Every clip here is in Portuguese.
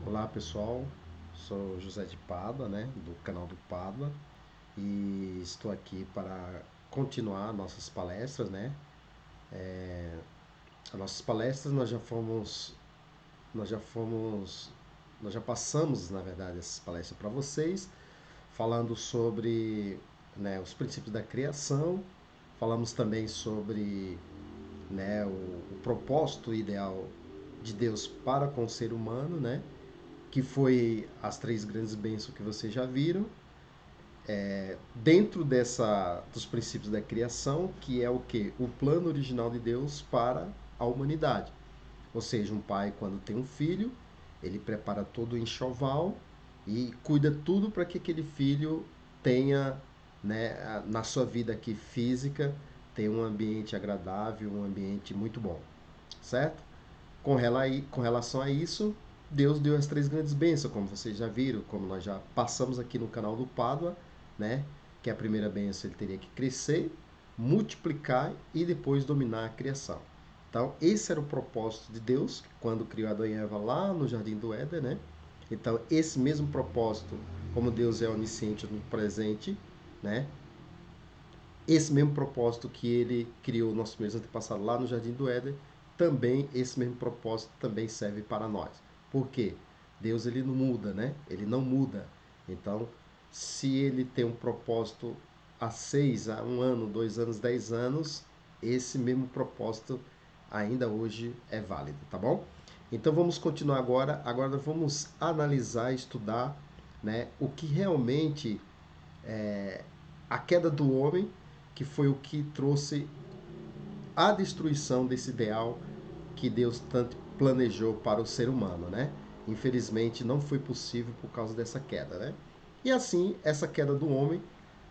Olá pessoal, sou José de Pádua, do canal do Pádua, e estou aqui para continuar nossas palestras, As nossas palestras nós já fomos, nós já passamos, na verdade, essas palestras para vocês, falando sobre, os princípios da criação, falamos também sobre, o propósito ideal de Deus para com o ser humano, que foi as três grandes bênçãos que vocês já viram, dentro dos princípios da criação, que é o que? O plano original de Deus para a humanidade. Ou seja, um pai, quando tem um filho, ele prepara todo o enxoval e cuida tudo para que aquele filho tenha, na sua vida aqui física, tenha um ambiente agradável, um ambiente muito bom, certo? Com relação a isso, Deus deu as três grandes bênçãos, como vocês já viram, como nós já passamos aqui no canal do Pádua, né? Que a primeira bênção ele teria que crescer, multiplicar e depois dominar a criação. Então, esse era o propósito de Deus quando criou Adão e Eva lá no Jardim do Éden, né? Então, esse mesmo propósito, como Deus é onisciente no presente, né? Esse mesmo propósito que ele criou nossos primeiros antepassados lá no Jardim do Éden, também esse mesmo propósito também serve para nós. Por quê? Deus ele não muda, né? Ele não muda. Então, se ele tem um propósito há 6, há 1 ano, 2 anos, 10 anos, esse mesmo propósito ainda hoje é válido, tá bom? Então vamos continuar agora. Agora vamos analisar, estudar, o que realmente a queda do homem, que foi o que trouxe a destruição desse ideal que Deus tanto planejou para o ser humano, Infelizmente não foi possível por causa dessa queda, E assim, essa queda do homem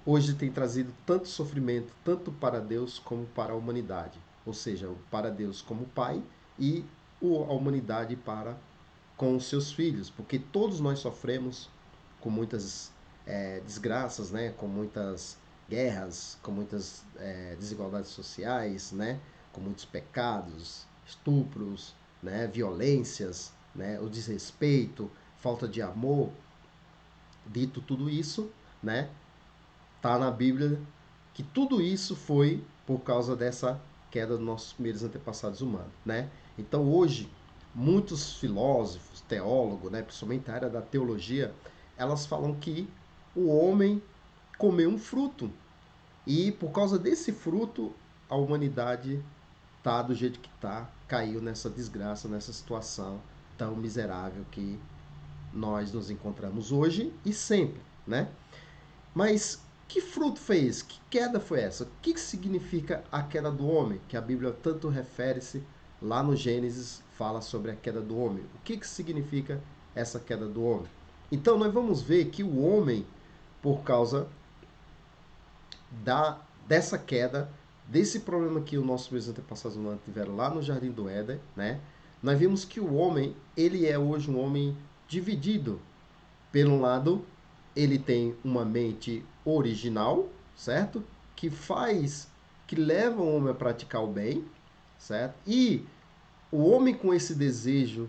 hoje tem trazido tanto sofrimento, tanto para Deus como para a humanidade. Ou seja, para Deus como pai e a humanidade para com os seus filhos, porque todos nós sofremos com muitas desgraças, com muitas guerras, com muitas desigualdades sociais, com muitos pecados, estupros, violências, o desrespeito, falta de amor. Dito tudo isso, tá na Bíblia que tudo isso foi por causa dessa queda dos nossos primeiros antepassados humanos, Então hoje muitos filósofos, teólogos, principalmente a área da teologia, elas falam que o homem comeu um fruto e por causa desse fruto a humanidade tá do jeito que tá, caiu nessa desgraça, nessa situação tão miserável que nós nos encontramos hoje e sempre, Mas que fruto foi esse? Que queda foi essa? O que significa a queda do homem? Que a Bíblia tanto refere-se lá no Gênesis, fala sobre a queda do homem. O que significa essa queda do homem? Então nós vamos ver que o homem, por causa dessa queda, desse problema que os nossos meus antepassados humanos tiveram lá no Jardim do Éden, nós vimos que o homem, ele é hoje um homem dividido. Pelo lado, ele tem uma mente original, certo? Que leva o homem a praticar o bem, certo? E o homem com esse desejo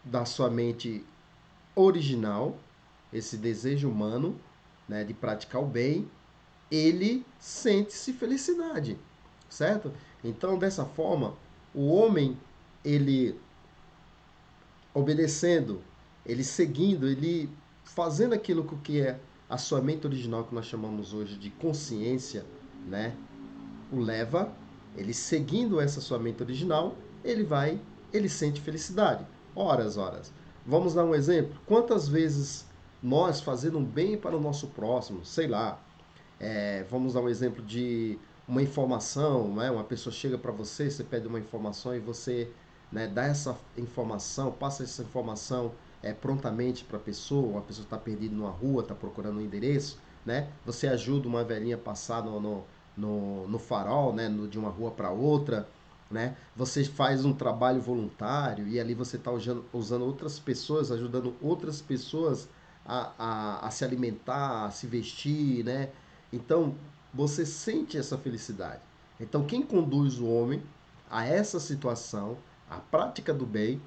da sua mente original, esse desejo humano, de praticar o bem, ele sente-se felicidade, certo? Então, dessa forma, o homem, ele obedecendo, ele seguindo, ele fazendo aquilo que é a sua mente original, que nós chamamos hoje de consciência, o leva, ele seguindo essa sua mente original, ele sente felicidade. Horas. Vamos dar um exemplo? Quantas vezes nós fazendo um bem para o nosso próximo, sei lá, vamos dar um exemplo de uma informação, uma pessoa chega para você, você pede uma informação e você dá essa informação, passa essa informação prontamente para a pessoa está perdida numa rua, está procurando um endereço, você ajuda uma velhinha a passar no farol, de uma rua para outra, você faz um trabalho voluntário e ali você está usando outras pessoas, ajudando outras pessoas a se alimentar, a se vestir, Então, você sente essa felicidade. Então, quem conduz o homem a essa situação, a prática do bem,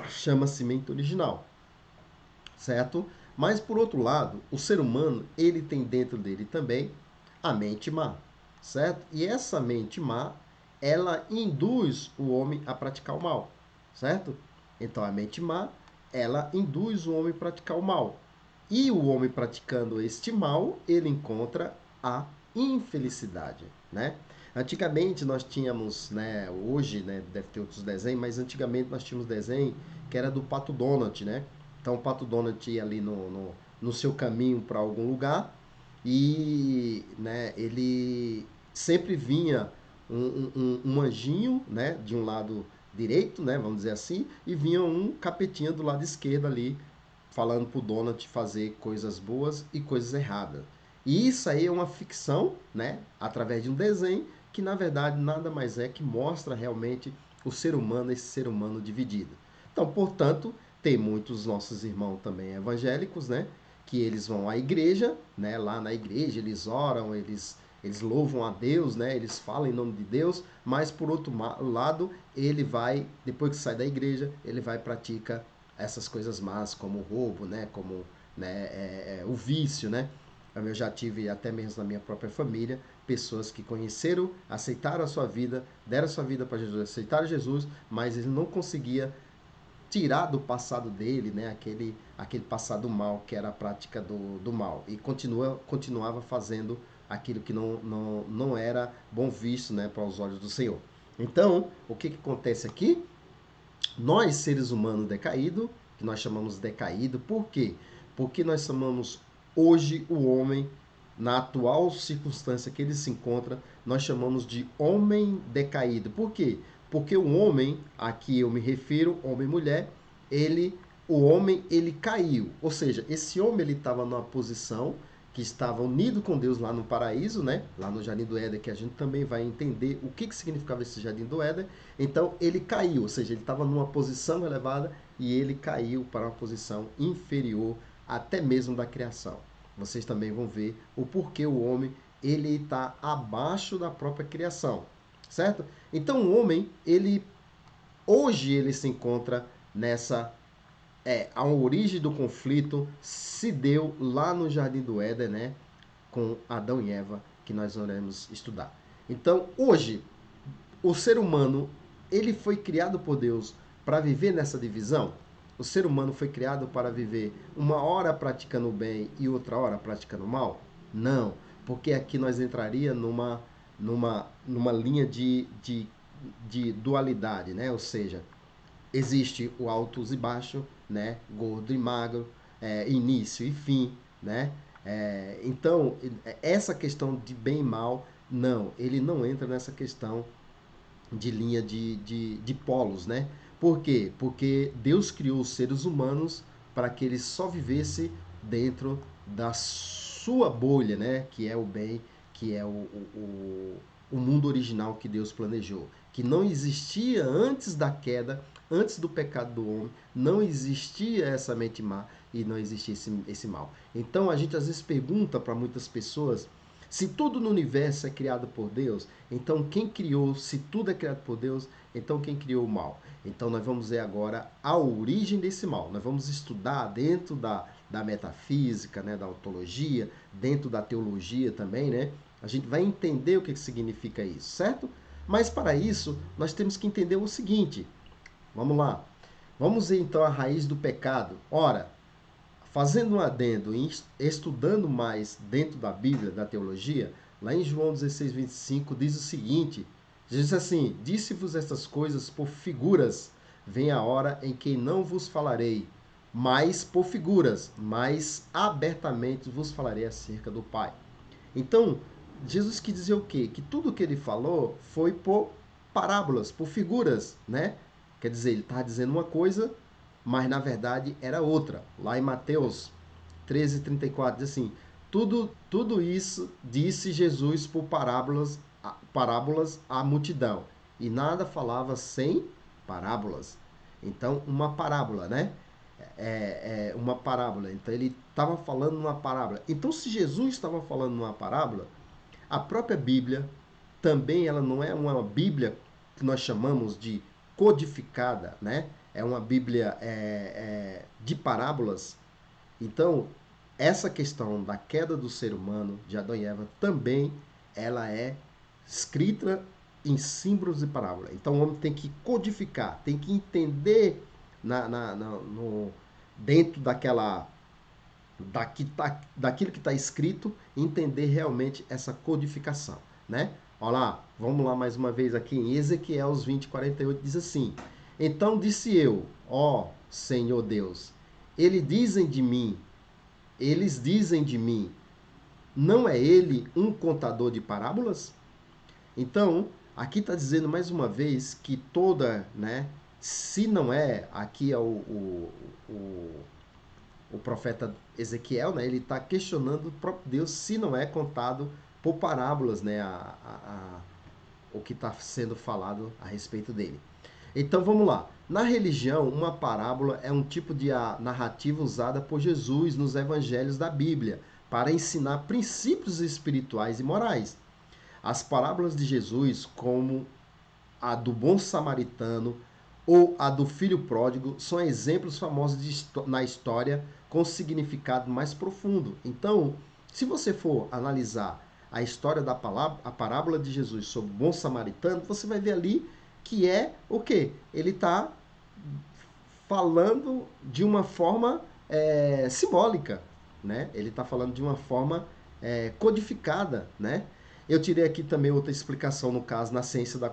chama-se mente original, certo? Mas por outro lado, o ser humano, ele tem dentro dele também a mente má, certo? E essa mente má, ela induz o homem a praticar o mal, certo? Então a mente má, ela induz o homem a praticar o mal. E o homem praticando este mal, ele encontra a infelicidade, né? Antigamente nós tínhamos, né, hoje, né, deve ter outros desenhos, mas antigamente nós tínhamos desenho que era do Pato Donald, né? Então o Pato Donald ia ali no seu caminho para algum lugar e, né, ele sempre vinha um anjinho, né, de um lado direito, né, vamos dizer assim, e vinha um capetinha do lado esquerdo ali falando pro Donald fazer coisas boas e coisas erradas. E isso aí é uma ficção, né, através de um desenho que na verdade nada mais é que mostra realmente o ser humano, esse ser humano dividido. Então, portanto, tem muitos nossos irmãos também evangélicos, né, que eles vão à igreja, né, lá na igreja eles oram, eles louvam a Deus, né? Eles falam em nome de Deus, mas por outro lado, ele vai, depois que sai da igreja, ele vai e pratica essas coisas más, como o roubo, né? Como, né, o vício, né? Eu já tive, até mesmo na minha própria família, pessoas que conheceram, aceitaram a sua vida, deram a sua vida para Jesus, aceitaram Jesus, mas ele não conseguia tirar do passado dele, né, aquele passado mal, que era a prática do mal. E continuava fazendo aquilo que não era bom visto, né, para os olhos do Senhor. Então, o que acontece aqui? Nós, seres humanos decaídos, que nós chamamos decaído, por quê? Porque nós chamamos hoje o homem, na atual circunstância que ele se encontra, nós chamamos de homem decaído. Por quê? Porque o homem, aqui eu me refiro, homem e mulher, o homem, ele caiu. Ou seja, esse homem, ele estava numa posição que estava unido com Deus lá no paraíso, né? Lá no Jardim do Éden, que a gente também vai entender o que significava esse Jardim do Éden. Então ele caiu, ou seja, ele estava numa posição elevada e ele caiu para uma posição inferior até mesmo da criação. Vocês também vão ver o porquê o homem ele está abaixo da própria criação, certo? Então o homem, hoje ele se encontra nessa a origem do conflito se deu lá no Jardim do Éden, né, com Adão e Eva, que nós iremos estudar. Então, hoje, o ser humano, ele foi criado por Deus para viver nessa divisão? O ser humano foi criado para viver uma hora praticando o bem e outra hora praticando o mal? Não, porque aqui nós entraria numa linha de dualidade, né? Ou seja, existe o altos e baixo, né? Gordo e magro, início e fim, né? Então, essa questão de bem e mal, não, ele não entra nessa questão de linha de polos, né? Por quê? Porque Deus criou os seres humanos para que eles só vivessem dentro da sua bolha, né? Que é o bem, que é o mundo original que Deus planejou. Que não existia antes da queda, antes do pecado do homem, não existia essa mente má e não existia esse mal. Então a gente às vezes pergunta para muitas pessoas se tudo no universo é criado por Deus, então quem criou, se tudo é criado por Deus, então quem criou o mal? Então nós vamos ver agora a origem desse mal. Nós vamos estudar dentro da metafísica, né, da ontologia, dentro da teologia também, né? A gente vai entender o que significa isso, certo? Mas para isso, nós temos que entender o seguinte. Vamos lá. Vamos ver então a raiz do pecado. Ora, fazendo um adendo e estudando mais dentro da Bíblia, da teologia, lá em João 16, 25, diz o seguinte, diz assim, disse-vos estas coisas por figuras, vem a hora em que não vos falarei, mas por figuras, mas abertamente vos falarei acerca do Pai. Então, Jesus quis dizer o quê? Que tudo que ele falou foi por parábolas, por figuras, né? Quer dizer, ele está dizendo uma coisa, mas na verdade era outra. Lá em Mateus 13:34 diz assim: tudo isso disse Jesus por parábolas à multidão, e nada falava sem parábolas. Então, uma parábola, né? Uma parábola. Então, ele estava falando uma parábola. Então, se Jesus estava falando uma parábola, a própria Bíblia também ela não é uma Bíblia que nós chamamos de codificada, né? é uma Bíblia de parábolas. Então, essa questão da queda do ser humano, de Adão e Eva, também ela é escrita em símbolos de parábola. Então, o homem tem que codificar, tem que entender dentro daquilo que está escrito, entender realmente essa codificação, né? Olha lá, vamos lá mais uma vez aqui em Ezequiel 20:48, diz assim: Então disse eu, ó Senhor Deus, eles dizem de mim, não é ele um contador de parábolas? Então, aqui está dizendo mais uma vez que toda, né? Se não é, aqui é o profeta Ezequiel, né? Ele está questionando o próprio Deus se não é contado por parábolas, né? O que está sendo falado a respeito dele. Então vamos lá. Na religião, uma parábola é um tipo de narrativa usada por Jesus nos evangelhos da Bíblia para ensinar princípios espirituais e morais. As parábolas de Jesus, como a do bom samaritano ou a do filho pródigo, são exemplos famosos na história com significado mais profundo. Então, se você for analisar a história a parábola de Jesus sobre o bom samaritano, você vai ver ali que é o quê? Ele está falando de uma forma simbólica, né? Ele está falando de uma forma codificada, né? Eu tirei aqui também outra explicação, no caso, na ciência da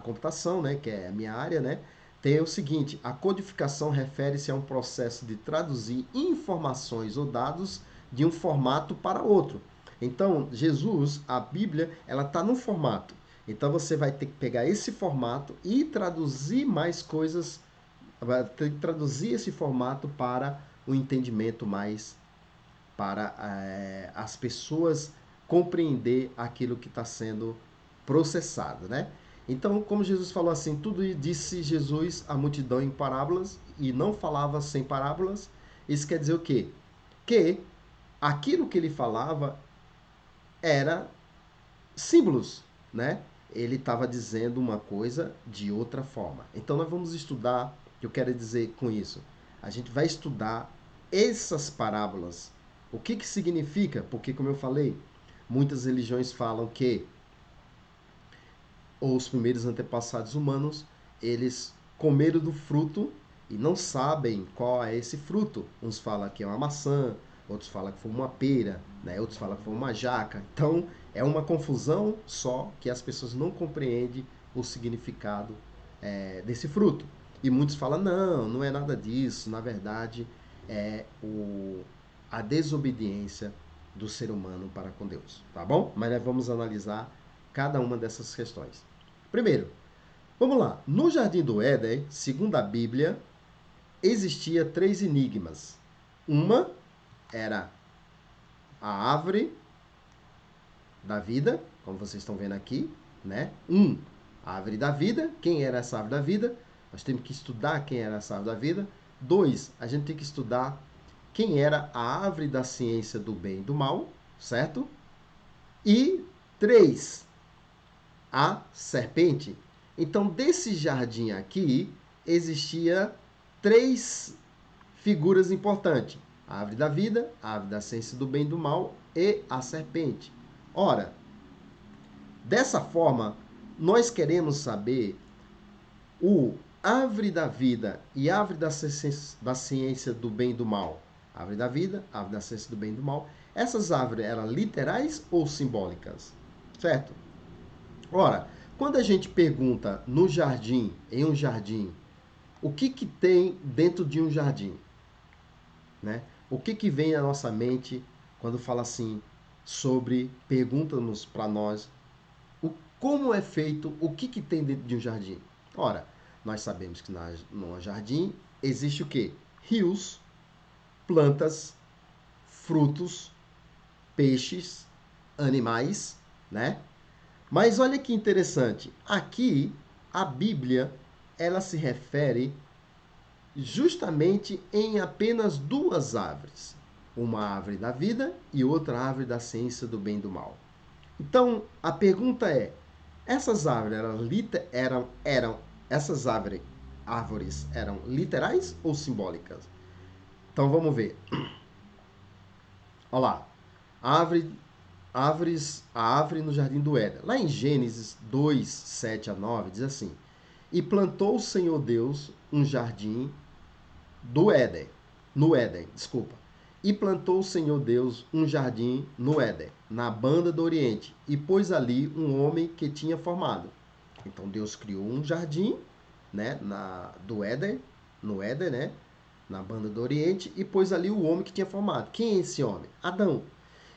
computação, né, que é a minha área, né, tem o seguinte: a codificação refere-se a um processo de traduzir informações ou dados de um formato para outro. Então, Jesus, a Bíblia, ela está num formato. Então, você vai ter que pegar esse formato e traduzir mais coisas, vai ter que traduzir esse formato para o entendimento mais, para as pessoas compreender aquilo que está sendo processado, né? Então, como Jesus falou assim, tudo disse Jesus à multidão em parábolas e não falava sem parábolas. Isso quer dizer o quê? Que aquilo que ele falava era símbolos, né? Ele estava dizendo uma coisa de outra forma. Então, nós vamos estudar, o que eu quero dizer com isso? A gente vai estudar essas parábolas. O que que significa? Porque, como eu falei, muitas religiões falam que os primeiros antepassados humanos, eles comeram do fruto e não sabem qual é esse fruto. Uns falam que é uma maçã, outros falam que foi uma pera, né? Outros falam que foi uma jaca. Então, é uma confusão só que as pessoas não compreendem o significado desse fruto. E muitos falam, não, não é nada disso. Na verdade, é a desobediência do ser humano para com Deus, tá bom? Mas nós vamos analisar cada uma dessas questões. Primeiro, vamos lá. No Jardim do Éden, segundo a Bíblia, existia 3 enigmas. Uma era a árvore da vida, como vocês estão vendo aqui, né? A árvore da vida. Quem era essa árvore da vida? Nós temos que estudar quem era essa árvore da vida. 2, a gente tem que estudar quem era a árvore da ciência do bem e do mal, certo? E 3, a serpente. Então, desse jardim aqui, existia 3 figuras importantes: a árvore da vida, a árvore da ciência do bem e do mal e a serpente. Ora, dessa forma, nós queremos saber o árvore da vida e árvore da ciência do bem e do mal. Árvore da vida, árvore da ciência do bem e do mal. Essas árvores eram literais ou simbólicas? Certo? Ora, quando a gente pergunta no jardim, em um jardim, o que que tem dentro de um jardim, né? O que que vem à nossa mente quando fala assim sobre, pergunta-nos para nós, como é feito, o que que tem dentro de um jardim? Ora, nós sabemos que no jardim existe o quê? Rios, plantas, frutos, peixes, animais, né? Mas olha que interessante, aqui a Bíblia, ela se refere justamente em apenas 2 árvores. Uma árvore da vida e outra árvore da ciência do bem e do mal. Então, a pergunta é, essas árvores essas árvores, árvores eram literais ou simbólicas? Então vamos ver. Olha lá. Árvore, a árvore no jardim do Éden. Lá em Gênesis 2, 7 a 9, diz assim: E plantou o Senhor Deus um jardim do Éden, no Éden, desculpa. E plantou o Senhor Deus um jardim no Éden, na banda do Oriente, e pôs ali um homem que tinha formado. Então Deus criou um jardim, né, do Éden, no Éden, né, na banda do Oriente, e pôs ali o homem que tinha formado. Quem é esse homem? Adão.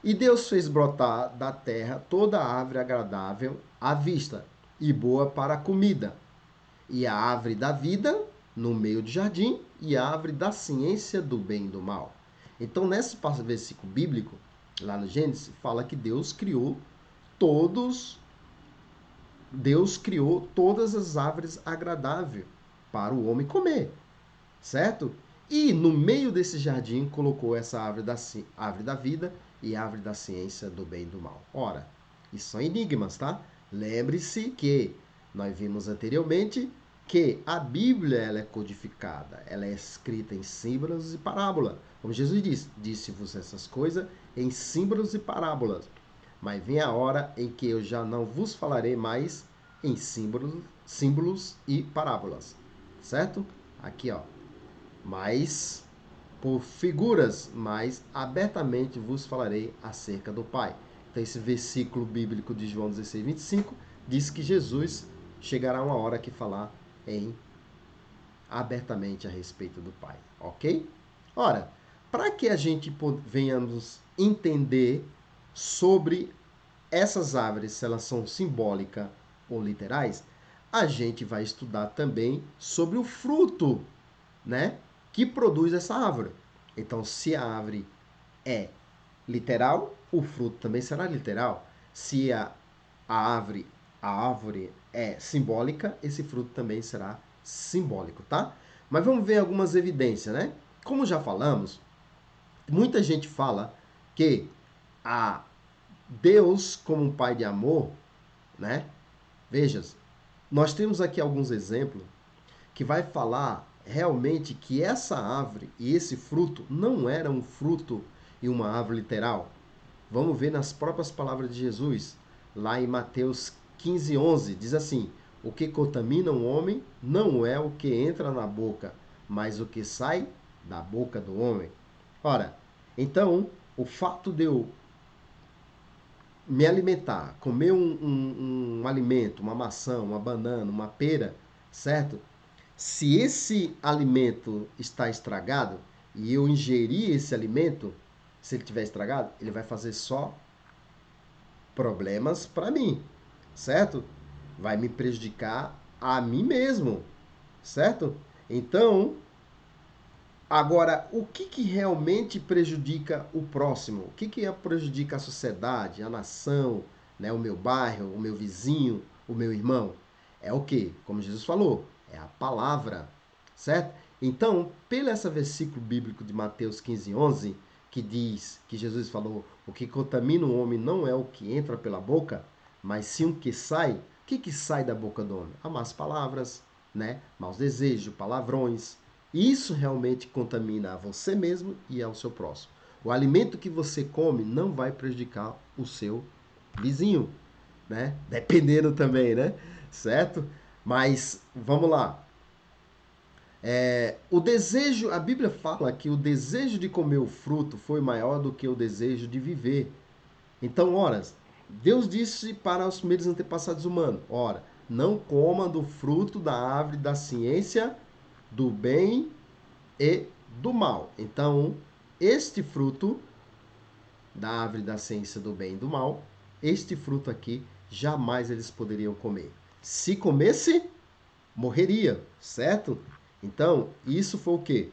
E Deus fez brotar da terra toda árvore agradável à vista e boa para a comida, e a árvore da vida no meio do jardim e a árvore da ciência do bem e do mal. Então, nesse versículo bíblico, lá no Gênesis, fala que todos, Deus criou todas as árvores agradáveis para o homem comer, certo? E no meio desse jardim colocou essa árvore da vida e árvore da ciência do bem e do mal. Ora, isso são enigmas, tá? Lembre-se que nós vimos anteriormente que a Bíblia ela é codificada, ela é escrita em símbolos e parábolas. Como Jesus disse-vos essas coisas em símbolos e parábolas. Mas vem a hora em que eu já não vos falarei mais em símbolos e parábolas. Certo? Aqui, ó. Mas por figuras, mas abertamente vos falarei acerca do Pai. Então, esse versículo bíblico de João 16, 25 diz que Jesus chegará uma hora que falar abertamente a respeito do Pai, ok? Ora, para que a gente venhamos entender sobre essas árvores, se elas são simbólicas ou literais, a gente vai estudar também sobre o fruto, né, que produz essa árvore. Então, se a árvore é literal, o fruto também será literal. Se a árvore, a árvore é simbólica, esse fruto também será simbólico, tá? Mas vamos ver algumas evidências, né? Como já falamos, muita gente fala que a Deus como um pai de amor, né? Veja, nós temos aqui alguns exemplos que vai falar realmente que essa árvore e esse fruto não era um fruto e uma árvore literal. Vamos ver nas próprias palavras de Jesus, lá em Mateus 15, 11, diz assim: O que contamina um homem não é o que entra na boca, mas o que sai da boca do homem. Ora, então, o fato de eu me alimentar, comer um alimento, uma maçã, uma banana, uma pera, certo? Se esse alimento está estragado e eu ingerir esse alimento, se ele estiver estragado, ele vai fazer só problemas para mim, certo? Vai me prejudicar a mim mesmo, certo? Então, agora, o que realmente prejudica o próximo? O que prejudica a sociedade, a nação, né, o meu bairro, o meu vizinho, o meu irmão? É o que? Como Jesus falou, é a palavra, certo? Então, pelo esse versículo bíblico de Mateus 15, 11, que diz que Jesus falou: o que contamina o homem não é o que entra pela boca, mas sim o que sai. O que sai da boca do homem? As más palavras, né? Maus desejos, palavrões. Isso realmente contamina a você mesmo e ao seu próximo. O alimento que você come não vai prejudicar o seu vizinho, né? Dependendo também, né? Certo? Mas vamos lá. O desejo, a Bíblia fala que o desejo de comer o fruto foi maior do que o desejo de viver. Então, ora, Deus disse para os primeiros antepassados humanos: ora, não coma do fruto da árvore da ciência do bem e do mal. Então, este fruto da árvore da ciência do bem e do mal, este fruto aqui, jamais eles poderiam comer. Se comesse, morreria, certo? Então, isso foi o quê?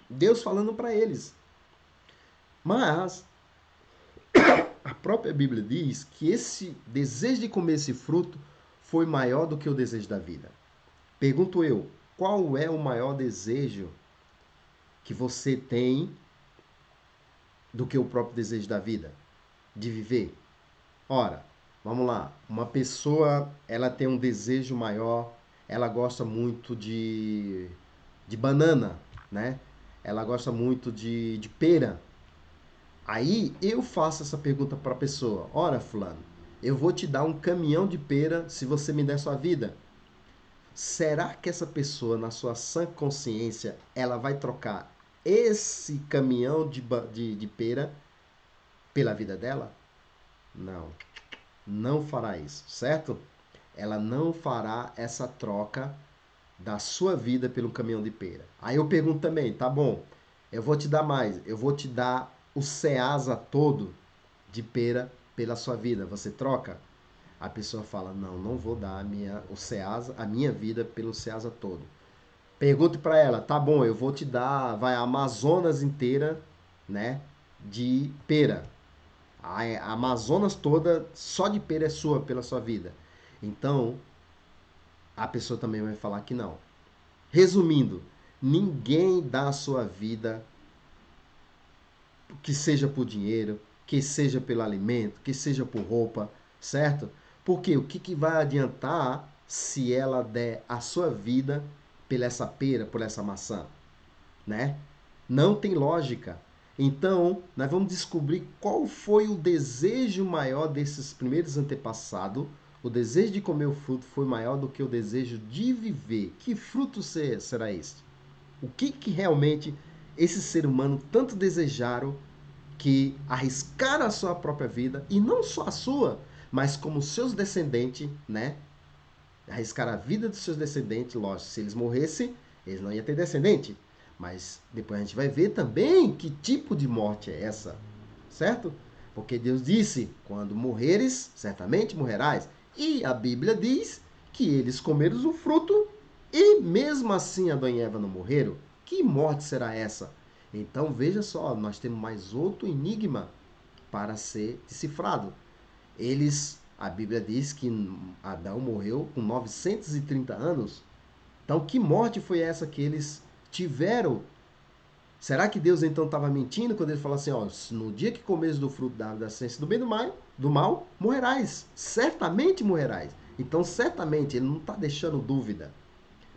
Deus falando para eles. Mas a própria Bíblia diz que esse desejo de comer esse fruto foi maior do que o desejo da vida. Pergunto eu, qual é o maior desejo que você tem do que o próprio desejo da vida, de viver? Ora, vamos lá. Uma pessoa, ela tem um desejo maior ela gosta muito de banana, né? Ela gosta muito de pera. Aí eu faço essa pergunta para a pessoa: ora, fulano, eu vou te dar um caminhão de pera se você me der sua vida. Será que essa pessoa, na sua sã consciência, ela vai trocar esse caminhão de pera pela vida dela? Não, não fará isso, certo? Ela não fará essa troca da sua vida pelo caminhão de pera. Aí eu pergunto também, tá bom, eu vou te dar mais, eu vou te dar o Ceasa todo de pera pela sua vida. Você troca? A pessoa fala, não, não vou dar o Ceasa, a minha vida pelo Ceasa todo. Pergunte para ela, tá bom, eu vou te dar, vai a Amazonas inteira, né, de pera. A Amazonas toda só de pera é sua pela sua vida. Então, a pessoa também vai falar que não. Resumindo, ninguém dá a sua vida, que seja por dinheiro, que seja pelo alimento, que seja por roupa, certo? Porque o que vai adiantar se ela der a sua vida pela essa pera, por essa maçã, né? Não tem lógica. Então, nós vamos descobrir qual foi o desejo maior desses primeiros antepassados. O desejo de comer o fruto foi maior do que o desejo de viver. Que fruto será este? O que realmente esse ser humano tanto desejaram que arriscaram a sua própria vida, e não só a sua, mas como seus descendentes, né? Arriscaram a vida dos seus descendentes, lógico, se eles morressem, eles não iam ter descendente. Mas depois a gente vai ver também que tipo de morte é essa, certo? Porque Deus disse, quando morreres, certamente morrerás. E a Bíblia diz que eles comeram o fruto e mesmo assim Adão e Eva não morreram. Que morte será essa? Então veja só, nós temos mais outro enigma para ser decifrado. A Bíblia diz que Adão morreu com 930 anos. Então que morte foi essa que eles tiveram? Será que Deus então estava mentindo quando ele falou assim, ó, no dia que comeres do fruto da árvore da ciência do bem e do mal, morrerás. Certamente morrerás. Então, certamente, ele não está deixando dúvida.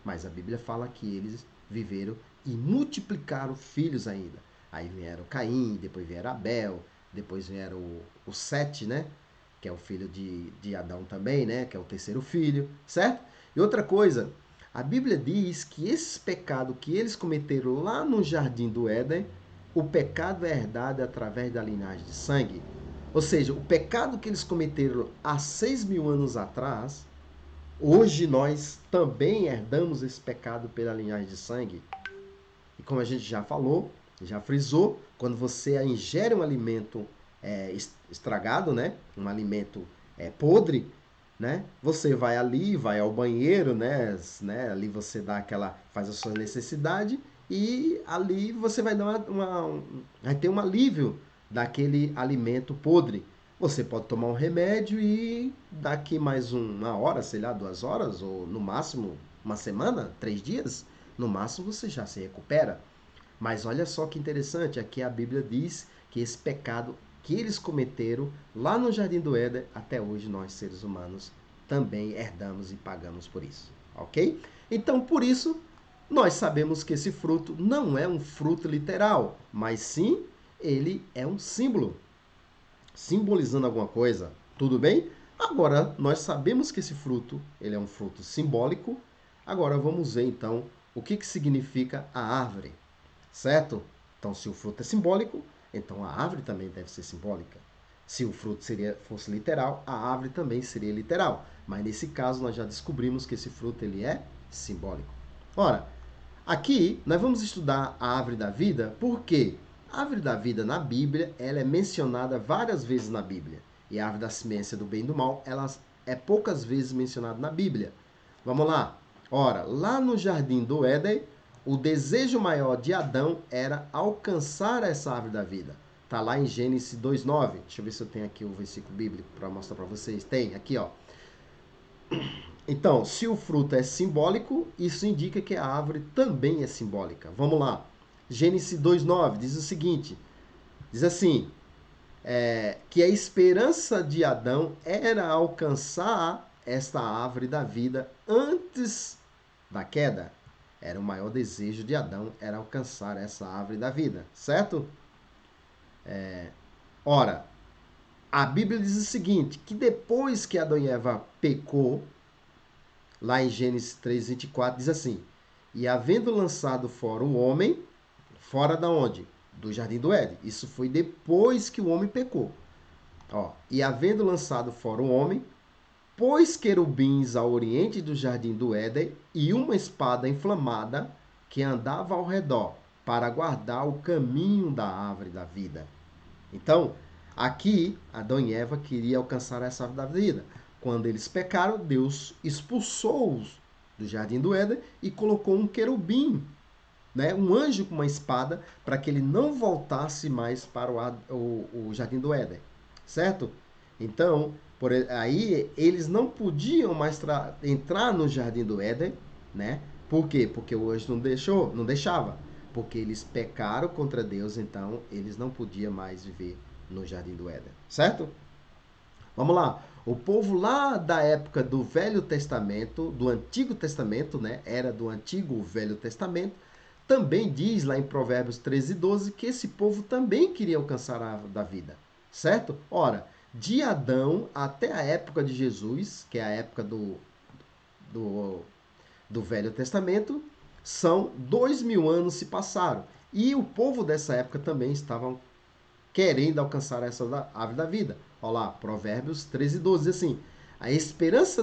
Mas a Bíblia fala que eles viveram e multiplicaram filhos ainda. Aí vieram Caim, depois vieram Abel, depois vieram o Sete, né? Que é o filho de Adão também, né? Que é o terceiro filho, certo? E outra coisa, a Bíblia diz que esse pecado que eles cometeram lá no jardim do Éden, o pecado é herdado através da linhagem de sangue. Ou seja, o pecado que eles cometeram há 6.000 anos atrás, hoje nós também herdamos esse pecado pela linhagem de sangue. E como a gente já falou, já frisou, quando você ingere um alimento estragado, né? Um alimento podre, né? Você vai ali, vai ao banheiro, né? Ali você dá faz a sua necessidade e ali você vai dar vai ter um alívio daquele alimento podre. Você pode tomar um remédio e daqui mais uma hora, sei lá, 2 horas, ou no máximo uma semana, 3 dias, no máximo você já se recupera. Mas olha só que interessante, aqui a Bíblia diz que esse pecado que eles cometeram lá no Jardim do Éden, até hoje nós seres humanos também herdamos e pagamos por isso, ok? Então, por isso, nós sabemos que esse fruto não é um fruto literal, mas sim ele é um símbolo, simbolizando alguma coisa, tudo bem? Agora, nós sabemos que esse fruto, ele é um fruto simbólico. Agora vamos ver então o que significa a árvore, certo? Então, se o fruto é simbólico, então a árvore também deve ser simbólica. Se o fruto fosse literal, a árvore também seria literal. Mas nesse caso, nós já descobrimos que esse fruto ele é simbólico. Ora, aqui nós vamos estudar a árvore da vida, porque a árvore da vida na Bíblia, ela é mencionada várias vezes na Bíblia. E a árvore da ciência do bem e do mal, ela é poucas vezes mencionada na Bíblia. Vamos lá. Ora, lá no jardim do Éden, o desejo maior de Adão era alcançar essa árvore da vida. Está lá em Gênesis 2:9. Deixa eu ver se eu tenho aqui o versículo bíblico para mostrar para vocês. Tem, aqui, ó. Então, se o fruto é simbólico, isso indica que a árvore também é simbólica. Vamos lá. Gênesis 2:9 diz o seguinte: diz assim, que a esperança de Adão era alcançar esta árvore da vida antes da queda? Era o maior desejo de Adão, era alcançar essa árvore da vida, certo? Ora, a Bíblia diz o seguinte, que depois que Adão e Eva pecou, lá em Gênesis 3:24 diz assim: "E havendo lançado fora o homem, fora da onde? Do jardim do Éden. Isso foi depois que o homem pecou. Ó, e havendo lançado fora o homem, pôs querubins ao oriente do jardim do Éden e uma espada inflamada que andava ao redor para guardar o caminho da árvore da vida." Então, aqui, Adão e Eva queriam alcançar essa árvore da vida. Quando eles pecaram, Deus expulsou-os do jardim do Éden e colocou um querubim, né, um anjo com uma espada, para que ele não voltasse mais para o jardim do Éden, certo? Então, aí eles não podiam mais entrar no jardim do Éden, né? Por quê? Porque o anjo não deixava, porque eles pecaram contra Deus, então eles não podiam mais viver no jardim do Éden, certo? Vamos lá. O povo lá da época do Velho Testamento, do Antigo Testamento, né? Era do Antigo Velho Testamento, também diz lá em Provérbios 13:12 que esse povo também queria alcançar a árvore da vida, certo? Ora, de Adão até a época de Jesus, que é a época do, do Velho Testamento, são 2000 anos se passaram. E o povo dessa época também estavam querendo alcançar essa árvore da vida. Olha lá, Provérbios 13:12 diz assim: "A esperança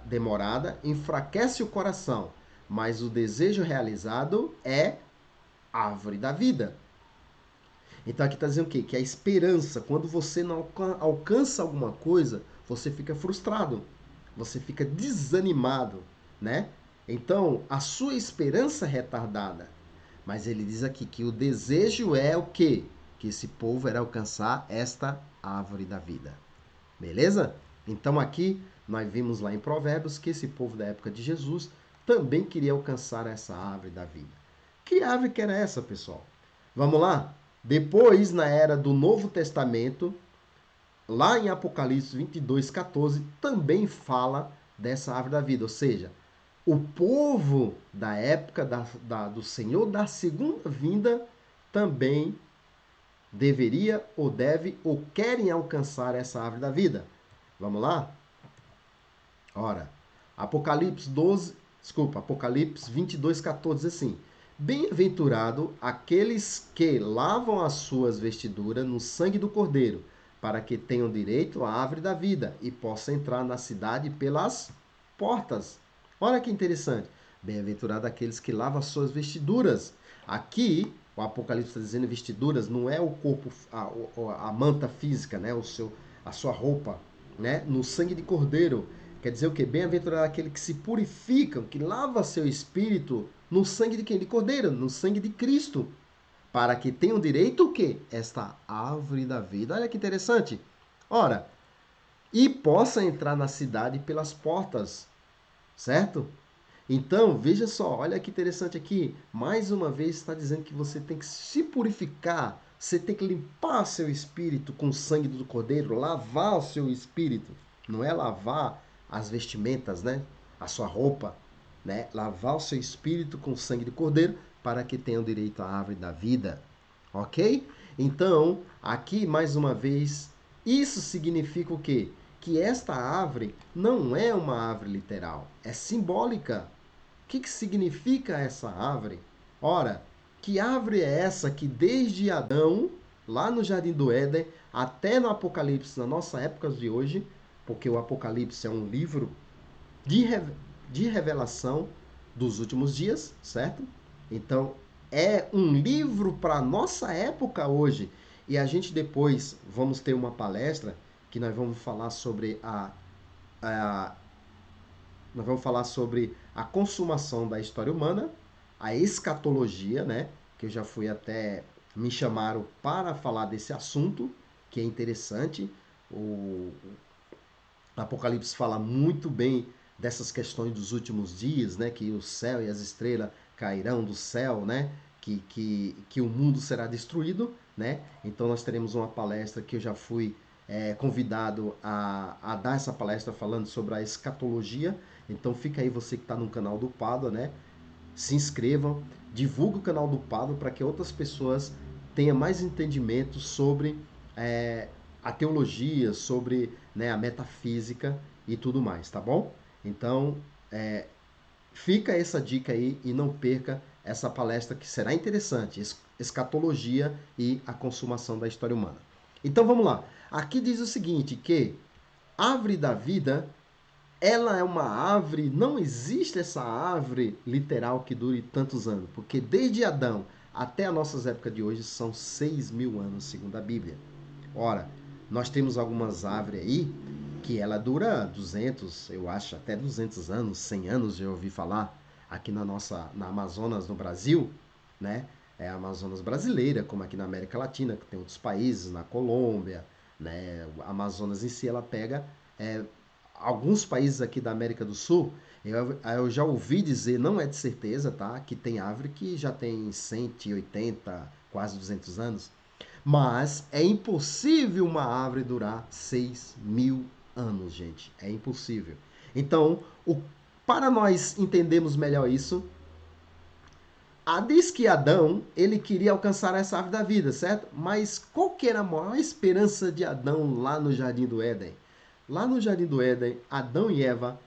demorada enfraquece o coração, mas o desejo realizado é árvore da vida." Então aqui está dizendo o quê? Que a esperança, quando você não alcança alguma coisa, você fica frustrado, você fica desanimado, né? Então, a sua esperança é retardada. Mas ele diz aqui que o desejo é o quê? Que esse povo era alcançar esta árvore da vida. Beleza? Então aqui nós vimos lá em Provérbios que esse povo da época de Jesus também queria alcançar essa árvore da vida. Que árvore que era essa, pessoal? Vamos lá? Depois, na era do Novo Testamento, lá em Apocalipse 22:14, também fala dessa árvore da vida. Ou seja, o povo da época do Senhor da segunda vinda também deveria ou deve ou querem alcançar essa árvore da vida. Vamos lá? Ora, Apocalipse 22:14 diz assim: "Bem-aventurado aqueles que lavam as suas vestiduras no sangue do Cordeiro, para que tenham direito à árvore da vida e possam entrar na cidade pelas portas." Olha que interessante. Bem-aventurado aqueles que lavam as suas vestiduras. Aqui, o Apocalipse está dizendo vestiduras, não é o corpo, a manta física, né? A sua roupa, né? No sangue de Cordeiro. Quer dizer o quê? Bem-aventurado aquele que se purificam, que lava seu espírito no sangue de quem? De Cordeiro, no sangue de Cristo. Para que tenham direito o quê? Esta árvore da vida. Olha que interessante. Ora, e possa entrar na cidade pelas portas, certo? Então, veja só, olha que interessante aqui. Mais uma vez está dizendo que você tem que se purificar, você tem que limpar seu espírito com o sangue do Cordeiro, lavar o seu espírito. Não é lavar as vestimentas, né? A sua roupa, né? Lavar o seu espírito com o sangue do Cordeiro para que tenham direito à árvore da vida. Ok? Então, aqui mais uma vez, isso significa o quê? Que esta árvore não é uma árvore literal, é simbólica. O que significa essa árvore? Ora, que árvore é essa que desde Adão, lá no Jardim do Éden, até no Apocalipse, na nossa época de hoje, porque o Apocalipse é um livro de, de revelação dos últimos dias, certo? Então, é um livro para a nossa época hoje. E a gente depois vamos ter uma palestra que nós vamos falar sobre nós vamos falar sobre a consumação da história humana, a escatologia, né? Que eu já fui até me chamaram para falar desse assunto, que é interessante. O Apocalipse fala muito bem dessas questões dos últimos dias, né? Que o céu e as estrelas cairão do céu, né? Que o mundo será destruído, né? Então nós teremos uma palestra que eu já fui convidado a dar essa palestra falando sobre a escatologia. Então fica aí você que está no canal do Pádua, né? Se inscrevam, divulgue o canal do Pádua para que outras pessoas tenham mais entendimento sobre é, a teologia, sobre, né, a metafísica e tudo mais, tá bom? Então, fica essa dica aí e não perca essa palestra que será interessante, escatologia e a consumação da história humana. Então vamos lá. Aqui diz o seguinte, que árvore da vida, ela é uma árvore, não existe essa árvore literal que dure tantos anos, porque desde Adão até as nossas épocas de hoje são 6.000 anos, segundo a Bíblia. Ora, nós temos algumas árvores aí que ela dura 200, eu acho, até 200 anos, 100 anos, já ouvi falar, aqui na Amazonas, no Brasil, né? É a Amazonas brasileira, como aqui na América Latina, que tem outros países, na Colômbia, né? A Amazonas em si, ela pega alguns países aqui da América do Sul. Eu já ouvi dizer, não é de certeza, tá? Que tem árvore que já tem 180, quase 200 anos. Mas é impossível uma árvore durar 6.000 anos, gente. É impossível. Então, para nós entendermos melhor isso, diz que Adão, ele queria alcançar essa árvore da vida, certo? Mas qual que era a maior esperança de Adão lá no Jardim do Éden? Lá no Jardim do Éden, Adão e Eva,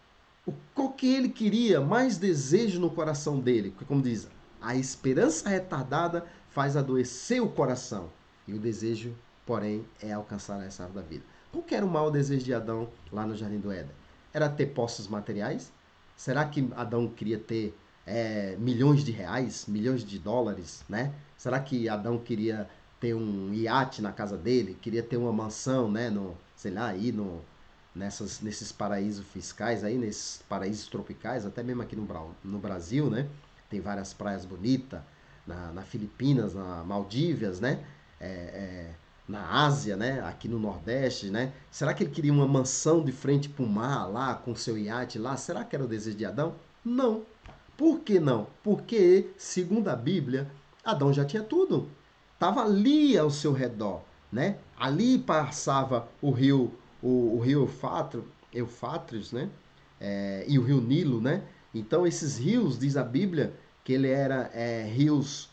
qual que ele queria, mais desejo no coração dele? Como diz, a esperança retardada faz adoecer o coração. E o desejo, porém, é alcançar essa árvore da vida. Qual que era o maior desejo de Adão lá no Jardim do Éden? Era ter posses materiais? Será que Adão queria ter milhões de reais, milhões de dólares, né? Será que Adão queria ter um iate na casa dele? Queria ter uma mansão, né? Sei lá, aí nesses paraísos fiscais aí, nesses paraísos tropicais, até mesmo aqui no Brasil, né? Tem várias praias bonitas, na Filipinas, na Maldívias, né? É, é, na Ásia, né? Aqui no Nordeste, né? Será que ele queria uma mansão de frente para o mar lá, com seu iate lá? Será que era o desejo de Adão? Não. Por que não? Porque, segundo a Bíblia, Adão já tinha tudo. Estava ali ao seu redor, né? Ali passava o rio Eufrates, né? E o rio Nilo, né? Então esses rios, diz a Bíblia, que ele era rios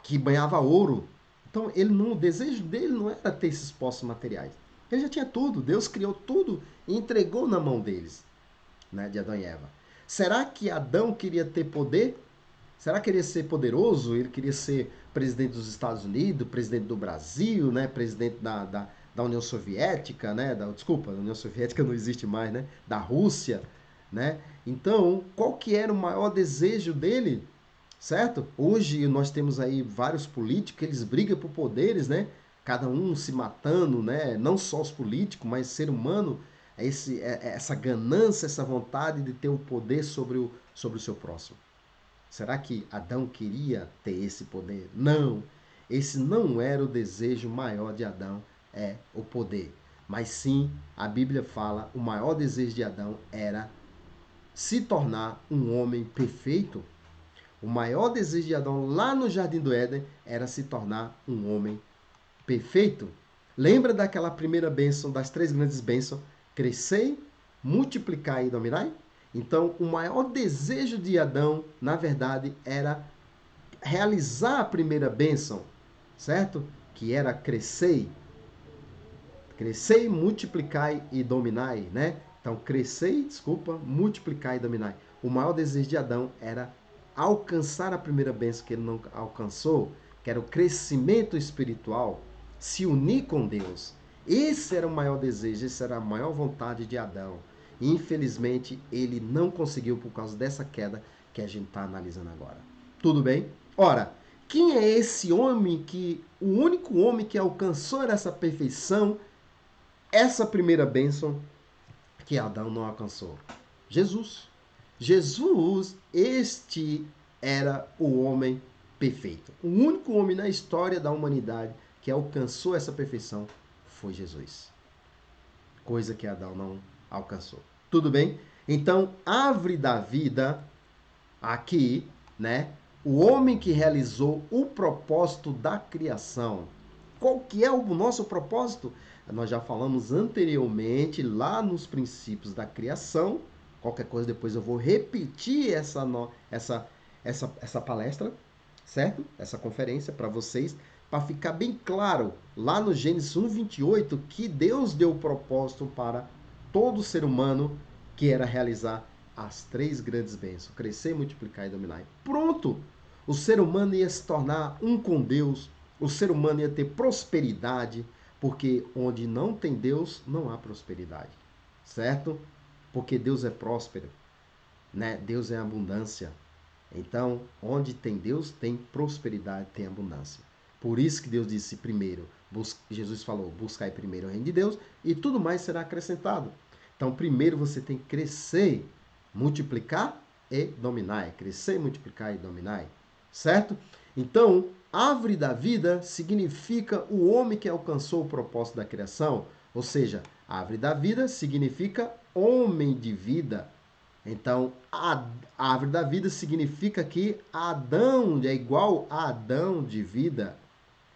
que banhava ouro. Então o desejo dele não era ter esses posses materiais. Ele já tinha tudo. Deus criou tudo e entregou na mão deles, né? De Adão e Eva. Será que Adão queria ter poder? Será que ele queria ser poderoso? Ele queria ser presidente dos Estados Unidos, presidente do Brasil, né? Presidente da União Soviética, né? Desculpa, a União Soviética não existe mais, né? Da Rússia, né? Então, qual que era o maior desejo dele? Certo? Hoje nós temos aí vários políticos que eles brigam por poderes, né? Cada um se matando, né? Não só os políticos, mas ser humano, essa ganância, essa vontade de ter o poder sobre o seu próximo. Será que Adão queria ter esse poder? Não. Esse não era o desejo maior de Adão, é o poder. Mas sim, a Bíblia fala, o maior desejo de Adão era se tornar um homem perfeito. O maior desejo de Adão lá no Jardim do Éden era se tornar um homem perfeito. Lembra daquela primeira bênção, das 3 grandes bênçãos? Crescei, multiplicai e dominai? Então, o maior desejo de Adão, na verdade, era realizar a primeira bênção, certo? Que era crescei. Crescei, multiplicai e dominai, né? Então, crescei, desculpa, multiplicai e dominai. O maior desejo de Adão era alcançar a primeira bênção que ele não alcançou, que era o crescimento espiritual, se unir com Deus. Esse era o maior desejo, essa era a maior vontade de Adão. E, infelizmente, ele não conseguiu por causa dessa queda que a gente está analisando agora. Tudo bem? Ora, quem é esse homem o único homem que alcançou essa perfeição, essa primeira bênção que Adão não alcançou? Jesus. Jesus, este era o homem perfeito. O único homem na história da humanidade que alcançou essa perfeição foi Jesus. Coisa que Adão não alcançou. Tudo bem? Então, árvore da vida, aqui, né? O homem que realizou o propósito da criação. qual que é o nosso propósito? Nós já falamos anteriormente, lá nos princípios da criação. Qualquer coisa depois eu vou repetir essa palestra, certo? Essa conferência para vocês, para ficar bem claro, lá no Gênesis 1:28, que Deus deu o propósito para todo ser humano, que era realizar as 3 grandes bênçãos: crescer, multiplicar e dominar. E pronto! O ser humano ia se tornar um com Deus, o ser humano ia ter prosperidade, porque onde não tem Deus, não há prosperidade, certo? Porque Deus é próspero, né? Deus é abundância. Então, onde tem Deus, tem prosperidade, tem abundância. Por isso que Deus disse primeiro, Jesus falou, buscai primeiro o reino de Deus e tudo mais será acrescentado. Então, primeiro você tem que crescer, multiplicar e dominar. Crescer, multiplicar e dominar. Certo? Então, árvore da vida significa o homem que alcançou o propósito da criação. Ou seja, árvore da vida significa homem de vida. Então, a árvore da vida significa que Adão é igual a Adão de vida.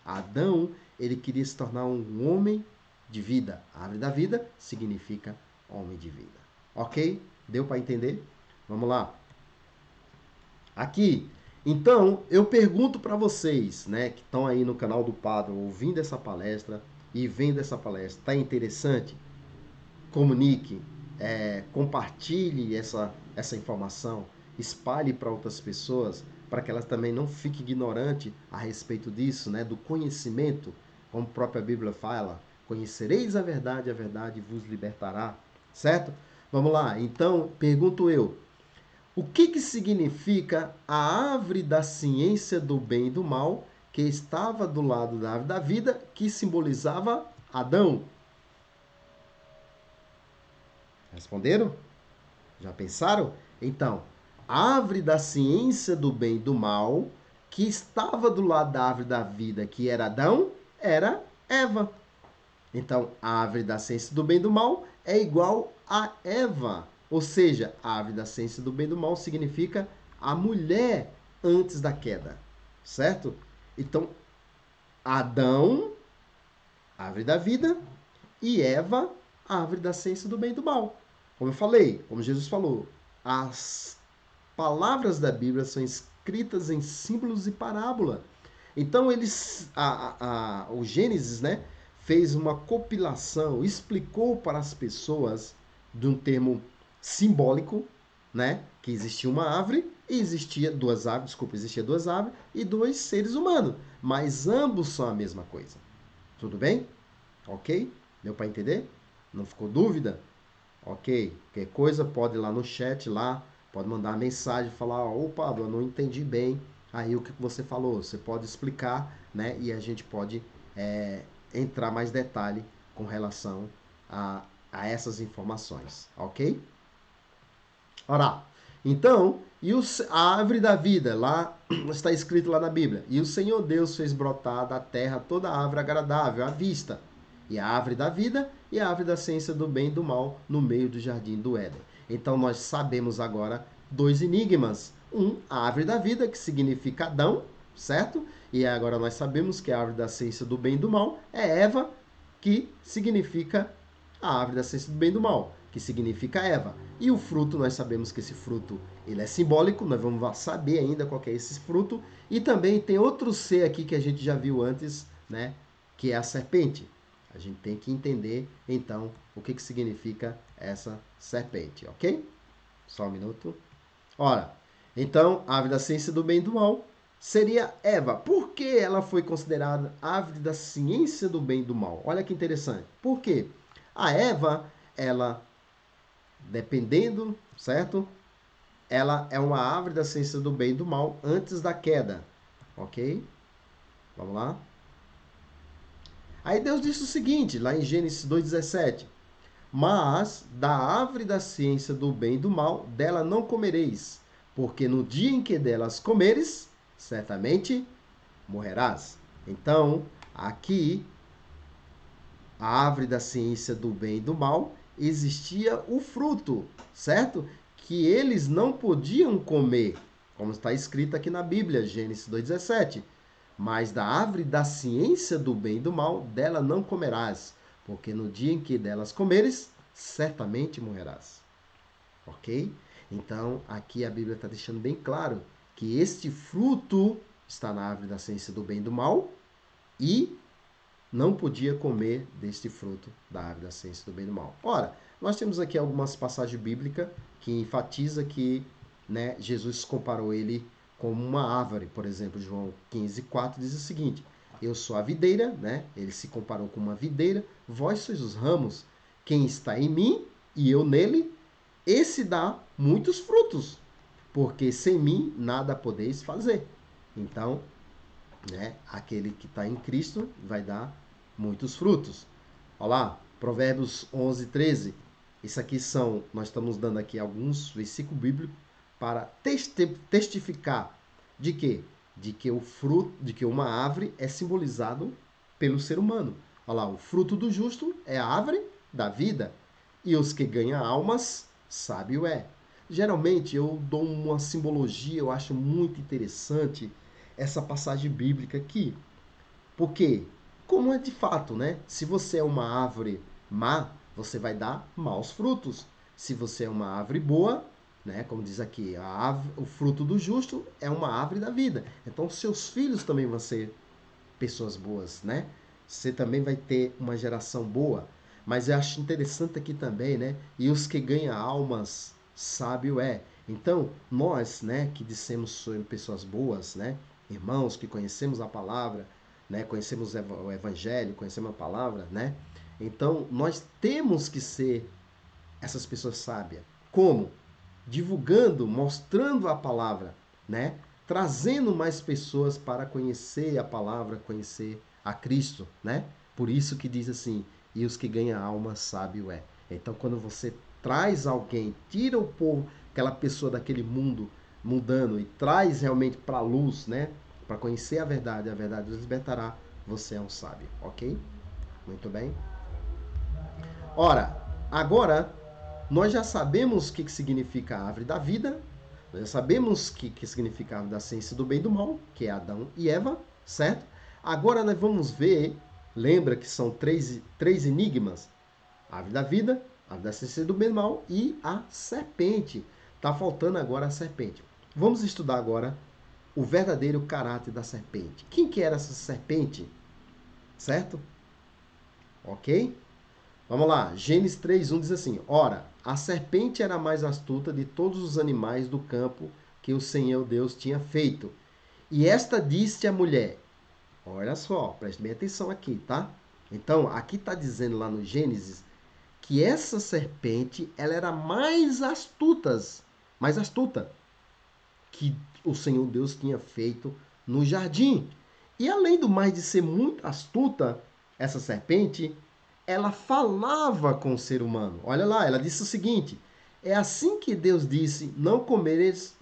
Adão, ele queria se tornar um homem de vida. A árvore da vida significa homem de vida. Ok? Deu para entender? Vamos lá. Aqui, então, eu pergunto para vocês, né, que estão aí no canal do Padre, ouvindo essa palestra e vendo essa palestra, tá interessante? Comunique, compartilhe essa informação, espalhe para outras pessoas, para que elas também não fiquem ignorantes a respeito disso, né, do conhecimento, como a própria Bíblia fala, conhecereis a verdade vos libertará, certo? Vamos lá, então, pergunto eu, o que significa a árvore da ciência do bem e do mal, que estava do lado da árvore da vida, que simbolizava Adão? Responderam? Já pensaram? Então, a árvore da ciência do bem e do mal, que estava do lado da árvore da vida, que era Adão, era Eva. Então, a árvore da ciência do bem e do mal é igual a Eva. Ou seja, a árvore da ciência do bem e do mal significa a mulher antes da queda. Certo? Então, Adão, árvore da vida, e Eva, árvore da ciência do bem e do mal. Como eu falei, como Jesus falou, as palavras da Bíblia são escritas em símbolos e parábola. Então, o Gênesis, né, fez uma compilação, explicou para as pessoas de um termo simbólico, né, que existia uma árvore e existia duas árvores e 2 seres humanos, mas ambos são a mesma coisa. Tudo bem? Ok? Deu para entender? Não ficou dúvida? Ok? Qualquer coisa pode ir lá no chat, lá, pode mandar uma mensagem, falar, ô Pablo, eu não entendi bem aí o que você falou. Você pode explicar, né? E a gente pode entrar mais detalhe com relação a essas informações, ok? Ora, então, a árvore da vida, lá está escrito lá na Bíblia, e o Senhor Deus fez brotar da terra toda árvore agradável à vista, e a árvore da vida e a árvore da ciência do bem e do mal no meio do jardim do Éden. Então nós sabemos agora 2 enigmas. A árvore da vida, que significa Adão, certo? E agora nós sabemos que a árvore da ciência do bem e do mal é Eva, que significa a árvore da ciência do bem e do mal, que significa Eva. E o fruto, nós sabemos que esse fruto ele é simbólico, nós vamos saber ainda qual que é esse fruto. E também tem outro ser aqui que a gente já viu antes, né? Que é a serpente. A gente tem que entender, então, o que significa essa serpente, ok? Só um minuto. Ora, então, a árvore da ciência do bem e do mal seria Eva. Por que ela foi considerada árvore da ciência do bem e do mal? Olha que interessante. Por quê? A Eva, ela, dependendo, certo? Ela é uma árvore da ciência do bem e do mal antes da queda, ok? Vamos lá. Aí Deus disse o seguinte, lá em Gênesis 2,17. Mas da árvore da ciência do bem e do mal, dela não comereis, porque no dia em que delas comeres, certamente morrerás. Então, aqui, a árvore da ciência do bem e do mal, existia o fruto, certo? Que eles não podiam comer, como está escrito aqui na Bíblia, Gênesis 2,17. Mas da árvore da ciência do bem e do mal, dela não comerás, porque no dia em que delas comeres, certamente morrerás. Ok? Então, aqui a Bíblia está deixando bem claro que este fruto está na árvore da ciência do bem e do mal e não podia comer deste fruto da árvore da ciência do bem e do mal. Ora, nós temos aqui algumas passagens bíblicas que enfatiza que, né, Jesus comparou ele como uma árvore. Por exemplo, João 15:4 diz o seguinte: eu sou a videira, né? Ele se comparou com uma videira, vós sois os ramos. Quem está em mim e eu nele, esse dá muitos frutos, porque sem mim nada podeis fazer. Então, né, aquele que está em Cristo vai dar muitos frutos. Olha lá, Provérbios 11:13. Isso aqui nós estamos dando aqui alguns versículos bíblicos para testificar de quê? De que o fruto, de que uma árvore é simbolizado pelo ser humano. Olha lá, o fruto do justo é a árvore da vida, e os que ganham almas, sábio é. Geralmente eu dou uma simbologia, eu acho muito interessante essa passagem bíblica aqui. Porque, como é de fato, né? Se você é uma árvore má, você vai dar maus frutos. Se você é uma árvore boa, né? Como diz aqui, o fruto do justo é uma árvore da vida. Então, seus filhos também vão ser pessoas boas, né? Você também vai ter uma geração boa. Mas eu acho interessante aqui também, né? E os que ganham almas, sábio é. Então, nós, né, que dissemos ser pessoas boas, né? Irmãos que conhecemos a palavra, né? Conhecemos o evangelho, conhecemos a palavra, né? Então, nós temos que ser essas pessoas sábias. Como? Divulgando, mostrando a palavra, né? Trazendo mais pessoas para conhecer a palavra, conhecer a Cristo, né? Por isso que diz assim: e os que ganham alma sábio é. Então, quando você traz alguém, tira o povo, aquela pessoa daquele mundo mudando e traz realmente para a luz, né? Para conhecer a verdade os libertará. Você é um sábio, ok? Muito bem. Ora, agora nós já sabemos o que significa a árvore da vida, nós já sabemos o que significa a árvore da ciência do bem e do mal, que é Adão e Eva, certo? Agora nós vamos ver, lembra que são três enigmas: a árvore da vida, a árvore da ciência do bem e do mal e a serpente. Está faltando agora a serpente. Vamos estudar agora o verdadeiro caráter da serpente. Quem que era essa serpente? Certo? Ok? Vamos lá, Gênesis 3:1 diz assim: ora, a serpente era a mais astuta de todos os animais do campo que o Senhor Deus tinha feito. E esta disse à mulher: olha só, preste bem atenção aqui, tá? Então, aqui está dizendo lá no Gênesis que essa serpente, ela era mais astuta que o Senhor Deus tinha feito no jardim. E além do mais de ser muito astuta, essa serpente, ela falava com o ser humano. Olha lá, ela disse o seguinte: é assim que Deus disse: não comeres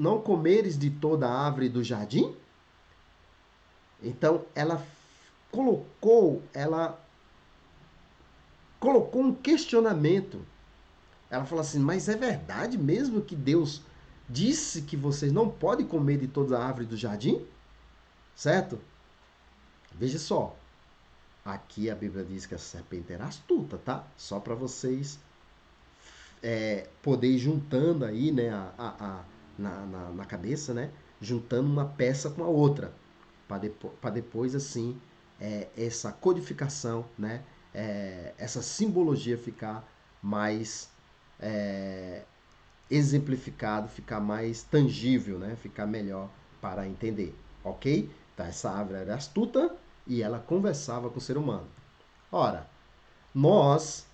de toda a árvore do jardim? Então ela colocou um questionamento. Ela falou assim: mas é verdade mesmo que Deus disse que vocês não podem comer de toda a árvore do jardim? Certo? Veja só. Aqui a Bíblia diz que a serpente era astuta, tá? Só para vocês poder ir juntando aí, né, na cabeça, né? Juntando uma peça com a outra. Para depois, assim, essa codificação, né? Essa simbologia ficar mais exemplificado, ficar mais tangível, né? Ficar melhor para entender, ok? Então, essa árvore era astuta e ela conversava com o ser humano. Ora, nós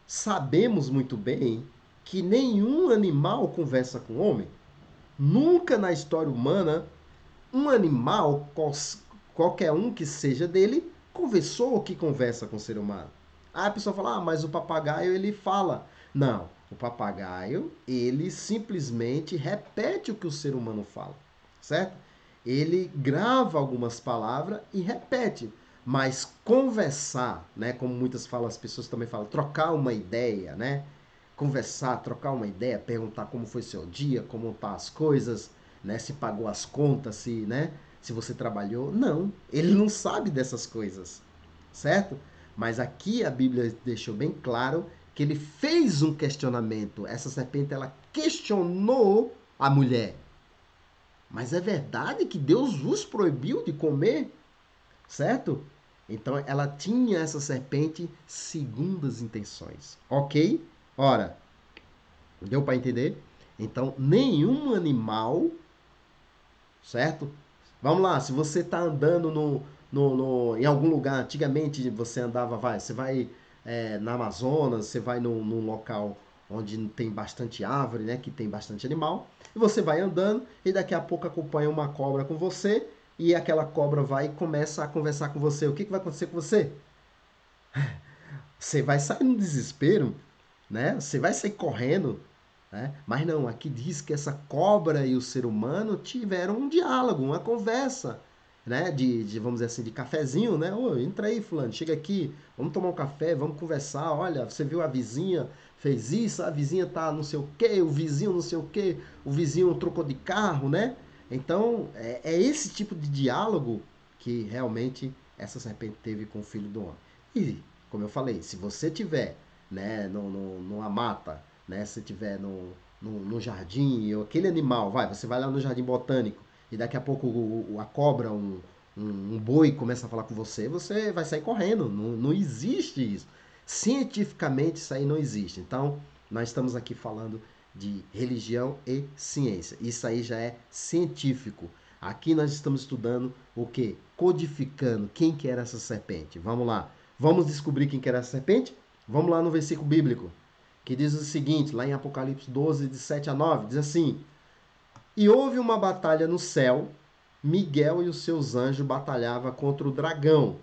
sabemos muito bem que nenhum animal conversa com o homem. Nunca na história humana um animal, qualquer um que seja dele, conversou ou que conversa com o ser humano. Aí a pessoa fala: ah, mas o papagaio ele fala. Não, o papagaio ele simplesmente repete o que o ser humano fala, certo? Ele grava algumas palavras e repete. Mas conversar, né, como muitas falam, as pessoas também falam, trocar uma ideia, né? Conversar, trocar uma ideia, perguntar como foi seu dia, como tá as coisas, né? Se pagou as contas, se, né? se você trabalhou. Não, ele não sabe dessas coisas, certo? Mas aqui a Bíblia deixou bem claro que ele fez um questionamento. Essa serpente, ela questionou a mulher. Mas é verdade que Deus vos proibiu de comer, certo? Então ela tinha essa serpente segundo as intenções, ok? Ora, deu para entender? Então nenhum animal, certo? Vamos lá, se você está andando em algum lugar, antigamente você andava, você vai na Amazonas, você vai num local onde tem bastante árvore, né, que tem bastante animal, e você vai andando e daqui a pouco acompanha uma cobra com você e aquela cobra vai e começa a conversar com você. O que vai acontecer com você? Você vai sair no desespero, né? Você vai sair correndo, né? Mas não, aqui diz que essa cobra e o ser humano tiveram um diálogo, uma conversa, né? Vamos dizer assim, de cafezinho, né? Ô, entra aí, fulano, chega aqui, vamos tomar um café, vamos conversar. Olha, você viu a vizinha fez isso, a vizinha tá não sei o quê, o vizinho não sei o quê, o vizinho trocou de carro, né? Então, é esse tipo de diálogo que realmente essa serpente teve com o filho do homem. E, como eu falei, se você tiver, né, numa mata, né, se tiver no jardim, ou aquele animal, você vai lá no jardim botânico e daqui a pouco a cobra, um boi começa a falar com você, você vai sair correndo. Não existe isso. Cientificamente isso aí não existe. Então, nós estamos aqui falando de religião e ciência. Isso aí já é científico. Aqui nós estamos estudando o que? Codificando quem que era essa serpente. Vamos lá. Vamos descobrir quem que era essa serpente? Vamos lá no versículo bíblico, que diz o seguinte, lá em Apocalipse 12, de 7 a 9, diz assim: E houve uma batalha no céu, Miguel e os seus anjos batalhavam contra o dragão.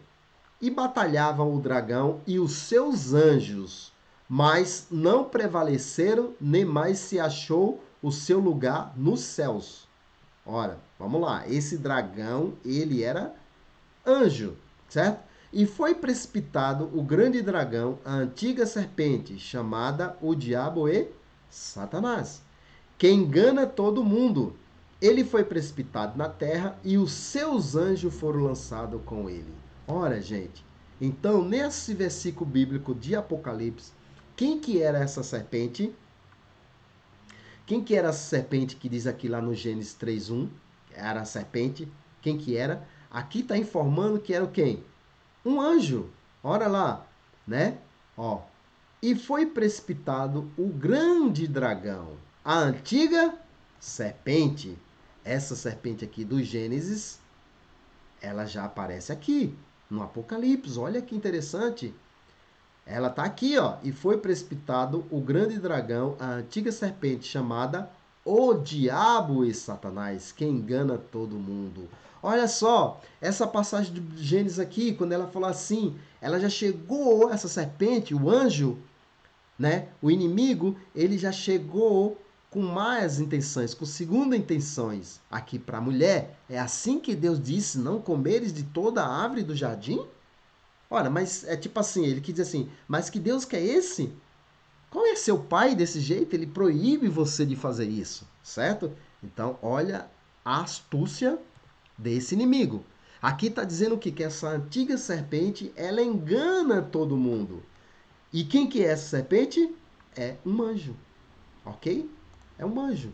E batalhavam o dragão e os seus anjos, mas não prevaleceram, nem mais se achou o seu lugar nos céus. Ora, vamos lá, esse dragão, ele era anjo, certo? E foi precipitado o grande dragão, a antiga serpente, chamada o diabo e Satanás, que engana todo mundo. Ele foi precipitado na terra e os seus anjos foram lançados com ele. Ora, gente, então nesse versículo bíblico de Apocalipse, quem que era essa serpente? Quem que era essa serpente que diz aqui lá no Gênesis 3:1? Era a serpente. Quem que era? Aqui está informando que era o quem? Um anjo. Ora lá, né? Ó. E foi precipitado o grande dragão, a antiga serpente. Essa serpente aqui do Gênesis, ela já aparece aqui no Apocalipse. Olha que interessante. Ela está aqui, ó. E foi precipitado o grande dragão, a antiga serpente chamada o Diabo e Satanás, que engana todo mundo. Olha só, essa passagem de Gênesis aqui, quando ela fala assim, ela já chegou, essa serpente, o anjo, né? O inimigo, ele já chegou com más intenções, com segunda intenções aqui para a mulher. É assim que Deus disse, não comeres de toda a árvore do jardim? Olha, mas é tipo assim, ele quis dizer assim, mas que Deus quer esse? Qual é seu pai desse jeito? Ele proíbe você de fazer isso, certo? Então, olha a astúcia desse inimigo. Aqui está dizendo o quê? Que essa antiga serpente, ela engana todo mundo. E quem que é essa serpente? É um anjo, ok? É um anjo.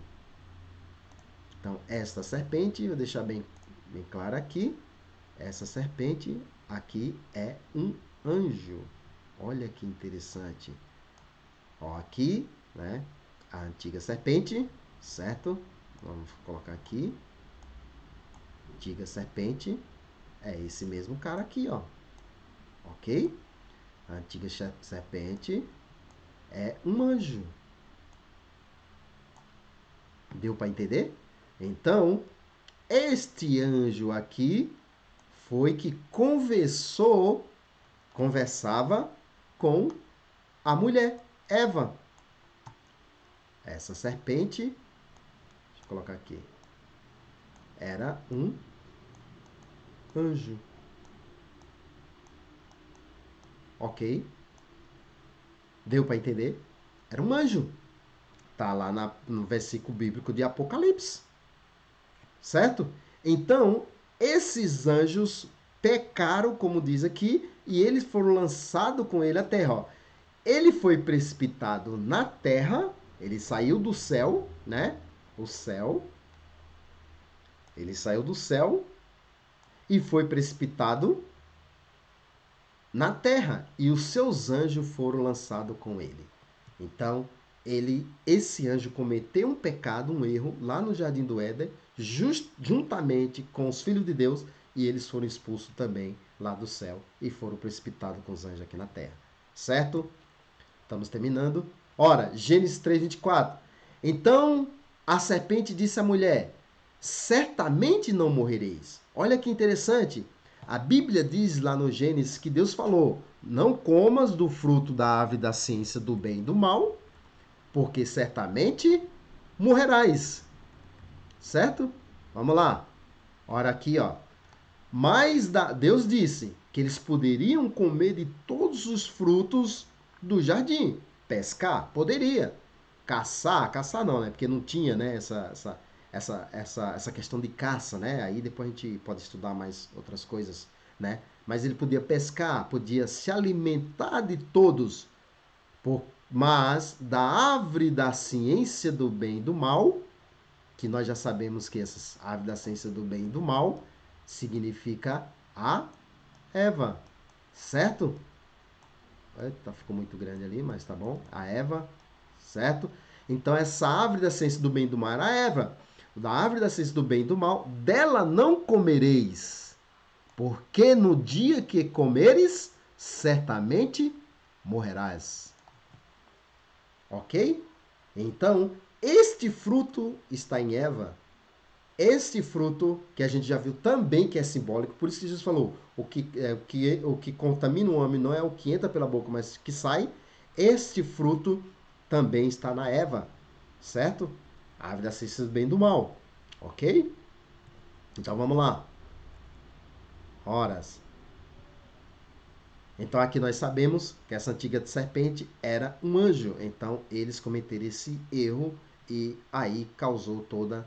Então, esta serpente, vou deixar bem claro aqui, essa serpente aqui é um anjo. Olha que interessante. Ó, aqui, né? A antiga serpente, certo? Vamos colocar aqui. Antiga serpente é esse mesmo cara aqui, ó. Ok? A antiga serpente é um anjo. Deu para entender? Então, este anjo aqui foi que conversava com a mulher, Eva. Essa serpente, deixa eu colocar aqui, era um anjo. Ok? Deu para entender? Era um anjo. Tá lá no versículo bíblico de Apocalipse. Certo? Então, esses anjos pecaram, como diz aqui, e eles foram lançados com ele à terra. Ó. Ele foi precipitado na terra, ele saiu do céu, né? O céu. Ele saiu do céu e foi precipitado na terra, e os seus anjos foram lançados com ele. Então, esse anjo cometeu um pecado, um erro, lá no Jardim do Éden, juntamente com os filhos de Deus, e eles foram expulsos também lá do céu e foram precipitados com os anjos aqui na terra. Certo? Estamos terminando. Ora, Gênesis 3:24. Então a serpente disse à mulher: certamente não morrereis. Olha que interessante. A Bíblia diz lá no Gênesis que Deus falou: não comas do fruto da árvore da ciência do bem e do mal, porque certamente morrerás. Certo? Vamos lá. Ora aqui, ó. Mas Deus disse que eles poderiam comer de todos os frutos do jardim. Pescar? Poderia. Caçar não, né? Porque não tinha, né, essa questão de caça, né? Aí depois a gente pode estudar mais outras coisas, né? Mas ele podia pescar, podia se alimentar de todos. Mas da árvore da ciência do bem e do mal, que nós já sabemos que essas árvores da ciência do bem e do mal significa a Eva, certo? Eita, ficou muito grande ali, mas tá bom. A Eva, certo? Então, essa árvore da ciência do bem e do mal era a Eva. Da árvore da ciência do bem e do mal, dela não comereis, porque no dia que comeres, certamente morrerás. Ok? Então, este fruto está em Eva. Este fruto, que a gente já viu também que é simbólico, por isso que Jesus falou, o que contamina o homem não é o que entra pela boca, mas o que sai. Este fruto também está na Eva, certo? A árvore da ciência do bem e do mal, ok? Então vamos lá. Horas. Então aqui nós sabemos que essa antiga serpente era um anjo. Então eles cometeram esse erro e aí causou toda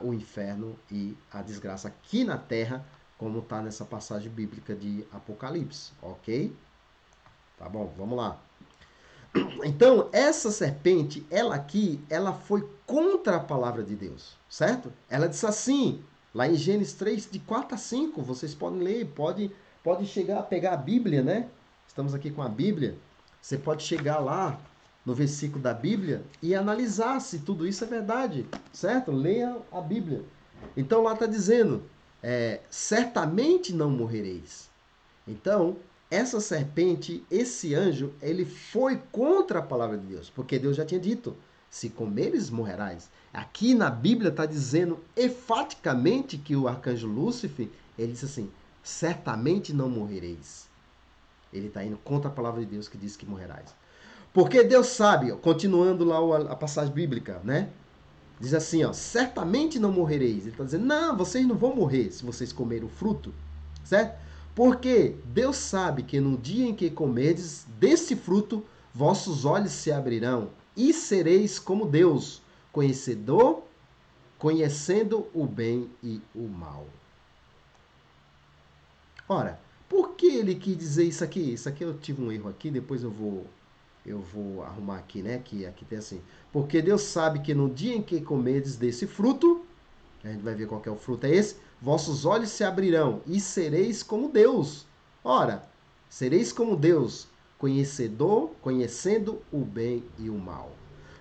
o inferno e a desgraça aqui na terra, como está nessa passagem bíblica de Apocalipse, ok? Tá bom, vamos lá. Então, essa serpente, ela foi contra a palavra de Deus, certo? Ela disse assim, lá em Gênesis 3, de 4 a 5, vocês podem ler, pode chegar a pegar a Bíblia, né? Estamos aqui com a Bíblia. Você pode chegar lá no versículo da Bíblia e analisar se tudo isso é verdade, certo? Leia a Bíblia. Então lá está dizendo, certamente não morrereis. Então, essa serpente, esse anjo, ele foi contra a palavra de Deus, porque Deus já tinha dito, se comeres, morrerás. Aqui na Bíblia está dizendo enfaticamente que o arcanjo Lúcifer, ele disse assim, certamente não morrereis. Ele está indo contra a palavra de Deus que diz que morrerás. Porque Deus sabe, ó, continuando lá a passagem bíblica, né? Diz assim, ó, certamente não morrereis. Ele está dizendo, não, vocês não vão morrer se vocês comerem o fruto, certo? Porque Deus sabe que no dia em que comerdes desse fruto, vossos olhos se abrirão e sereis como Deus, conhecendo o bem e o mal. Ora, por que ele quis dizer isso aqui? Isso aqui eu tive um erro aqui, depois eu vou arrumar aqui, né? Que aqui tem assim. Porque Deus sabe que no dia em que comerdes desse fruto, a gente vai ver qual que é o fruto, é esse, vossos olhos se abrirão e sereis como Deus. Ora, sereis como Deus, conhecendo o bem e o mal.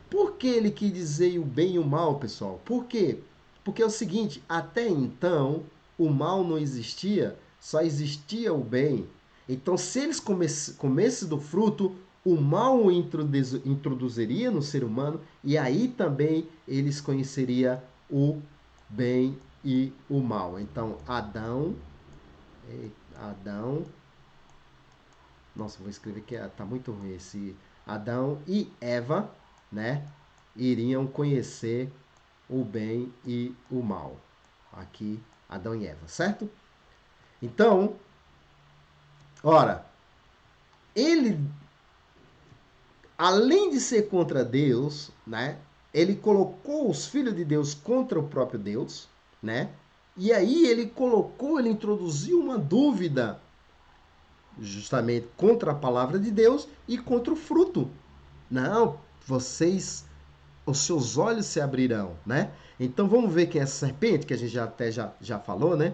Por que ele quis dizer o bem e o mal, pessoal? Por quê? Porque é o seguinte, até então, o mal não existia, só existia o bem. Então, se eles comessem do fruto, o mal o introduziria no ser humano e aí também eles conheceriam o bem e o mal. Então, Adão, nossa, vou escrever que tá muito ruim esse Adão e Eva, né, iriam conhecer o bem e o mal. Aqui, Adão e Eva, certo? Então, ora, ele, além de ser contra Deus, né, ele colocou os filhos de Deus contra o próprio Deus, né? E aí ele introduziu uma dúvida, justamente contra a palavra de Deus e contra o fruto. Não, os seus olhos se abrirão, né? Então vamos ver quem é essa serpente, que a gente já falou, né?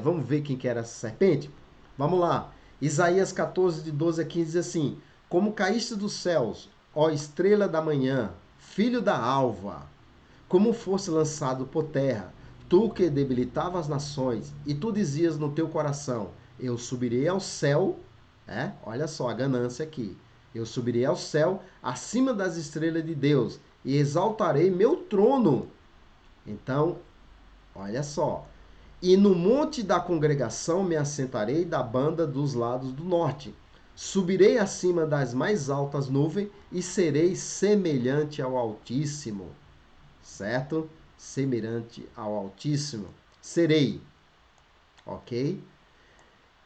Vamos ver quem que era essa serpente? Vamos lá. Isaías 14, de 12 a 15 diz assim: Como caíste dos céus, ó estrela da manhã, filho da alva, como fosse lançado por terra, tu que debilitava as nações, e tu dizias no teu coração: Eu subirei ao céu, olha só a ganância aqui. Eu subirei ao céu, acima das estrelas de Deus, e exaltarei meu trono. Então, olha só. E no monte da congregação me assentarei da banda dos lados do norte. Subirei acima das mais altas nuvens e serei semelhante ao Altíssimo. Certo? Semelhante ao Altíssimo. Serei. Ok?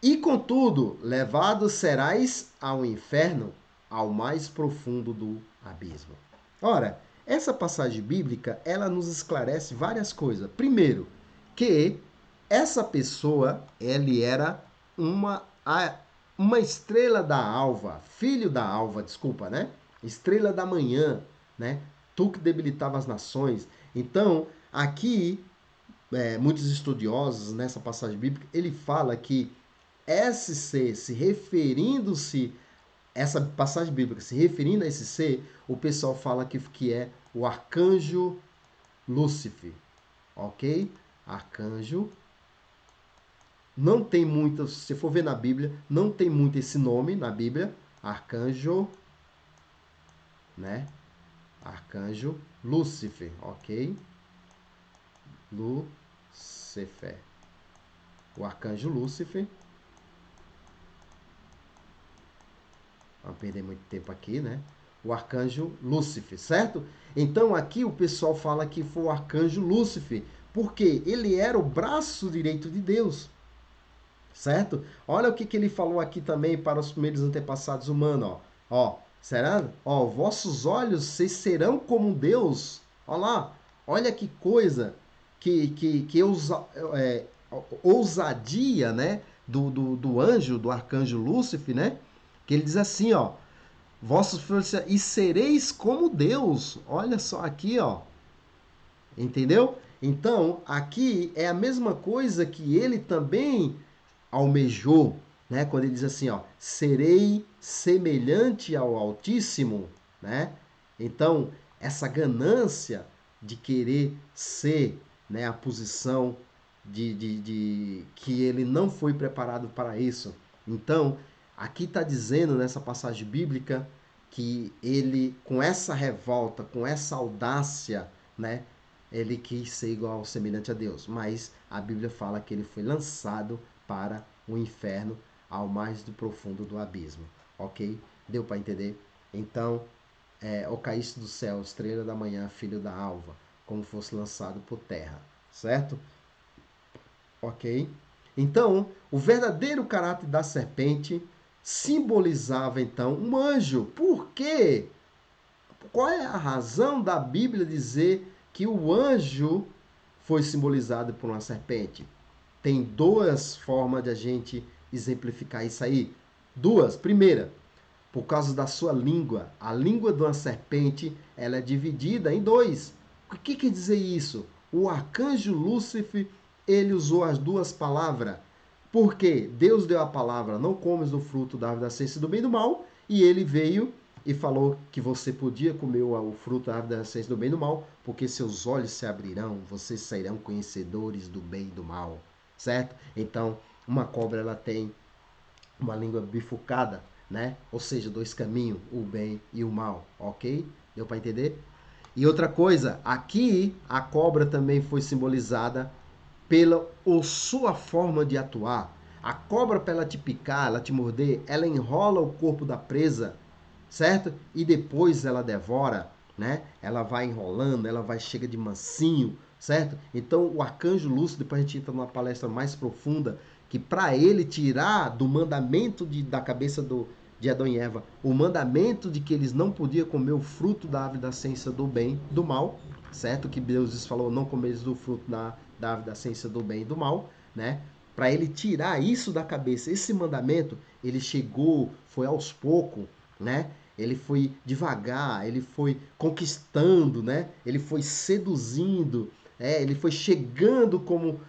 E contudo, levado serás ao inferno, ao mais profundo do abismo. Ora, essa passagem bíblica, ela nos esclarece várias coisas. Primeiro, que essa pessoa, ele era uma estrela da alva, filho da alva, desculpa, né? Estrela da manhã, né? Tu que debilitava as nações. Então, aqui, muitos estudiosos nessa passagem bíblica, ele fala que esse ser, essa passagem bíblica se referindo a esse ser, o pessoal fala que é o arcanjo Lúcifer, ok? Arcanjo. Não tem muito, se você for ver na Bíblia, não tem muito esse nome na Bíblia, arcanjo, né? Arcanjo Lúcifer, ok? Lúcifer. O arcanjo Lúcifer. Vamos perder muito tempo aqui, né? O arcanjo Lúcifer, certo? Então aqui o pessoal fala que foi o arcanjo Lúcifer, porque ele era o braço direito de Deus, certo? Olha o que ele falou aqui também para os primeiros antepassados humanos, ó. Ó, será? Ó, vossos olhos vocês serão como Deus. Olha lá, olha que coisa, é, ousadia, né? Do anjo, do arcanjo Lúcifer, né? Que ele diz assim, ó, vossos filhos e sereis como Deus. Olha só aqui, ó. Entendeu? Então, aqui é a mesma coisa que ele também almejou, né? Quando ele diz assim, ó, serei semelhante ao Altíssimo, né? Então, essa ganância de querer ser, né, a posição de que ele não foi preparado para isso. Então, aqui está dizendo nessa passagem bíblica que ele, com essa revolta, com essa audácia, né, ele quis ser igual, semelhante a Deus. Mas a Bíblia fala que ele foi lançado para o inferno, ao mais do profundo do abismo. Ok? Deu para entender? Então, o caíste do céu, estrela da manhã, filho da alva, como fosse lançado por terra. Certo? Ok? Então, o verdadeiro caráter da serpente simbolizava então um anjo. Por quê? Qual é a razão da Bíblia dizer que o anjo foi simbolizado por uma serpente? Tem duas formas de a gente exemplificar isso aí. Duas. Primeira, por causa da sua língua. A língua de uma serpente, ela é dividida em dois. O que quer dizer isso? O arcanjo Lúcifer, ele usou as duas palavras. Porque Deus deu a palavra, não comes do fruto da árvore da ciência do bem e do mal, e ele veio e falou que você podia comer o fruto da árvore da ciência do bem e do mal, porque seus olhos se abrirão, vocês serão conhecedores do bem e do mal, certo? Então, uma cobra, ela tem uma língua bifurcada, né? Ou seja, dois caminhos, o bem e o mal, ok? Deu para entender? E outra coisa, aqui a cobra também foi simbolizada pela sua forma de atuar. A cobra, para ela te picar, ela te morder, ela enrola o corpo da presa, certo? E depois ela devora, né? Ela vai enrolando, ela vai chega de mansinho, certo? Então o arcanjo Lúcio, depois a gente entra numa palestra mais profunda, que para ele tirar do mandamento da cabeça de Adão e Eva, o mandamento de que eles não podiam comer o fruto da árvore da ciência do bem e do mal, certo? Que Deus falou, não comeres do fruto da árvore da ciência do bem e do mal, né? Para ele tirar isso da cabeça, esse mandamento, ele chegou, foi aos poucos, né? Ele foi devagar, ele foi conquistando, né? Ele foi seduzindo, ele foi chegando como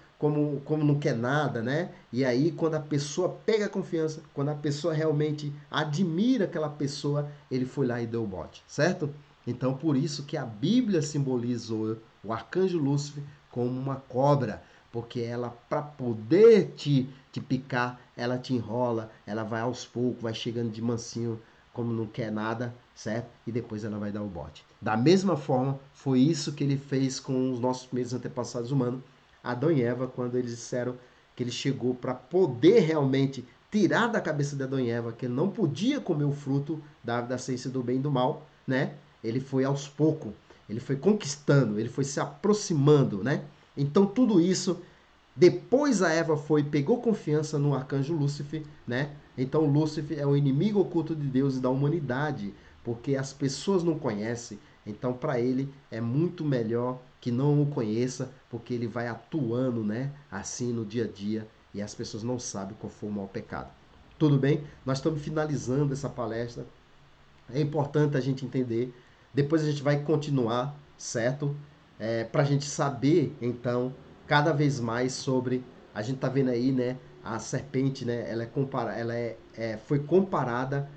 não quer nada, né? E aí, quando a pessoa pega a confiança, quando a pessoa realmente admira aquela pessoa, ele foi lá e deu o bote, certo? Então, por isso que a Bíblia simbolizou o arcanjo Lúcifer como uma cobra, porque ela, para poder te picar, ela te enrola, ela vai aos poucos, vai chegando de mansinho, como não quer nada, certo? E depois ela vai dar o bote. Da mesma forma, foi isso que ele fez com os nossos primeiros antepassados humanos, Adão e Eva, quando eles disseram que ele chegou para poder realmente tirar da cabeça de Adão e Eva que ele não podia comer o fruto da ciência do bem e do mal, né? Ele foi aos poucos, ele foi conquistando, ele foi se aproximando, né? Então tudo isso, depois a Eva foi pegou confiança no arcanjo Lúcifer, né? Então Lúcifer é o inimigo oculto de Deus e da humanidade, porque as pessoas não conhecem. Então para ele é muito melhor que não o conheça, porque ele vai atuando, né? Assim no dia a dia e as pessoas não sabem qual foi o mau pecado. Tudo bem? Nós estamos finalizando essa palestra. É importante a gente entender. Depois a gente vai continuar, certo? Para a gente saber, então, cada vez mais sobre. A gente tá vendo aí, né? A serpente, né? Foi comparada.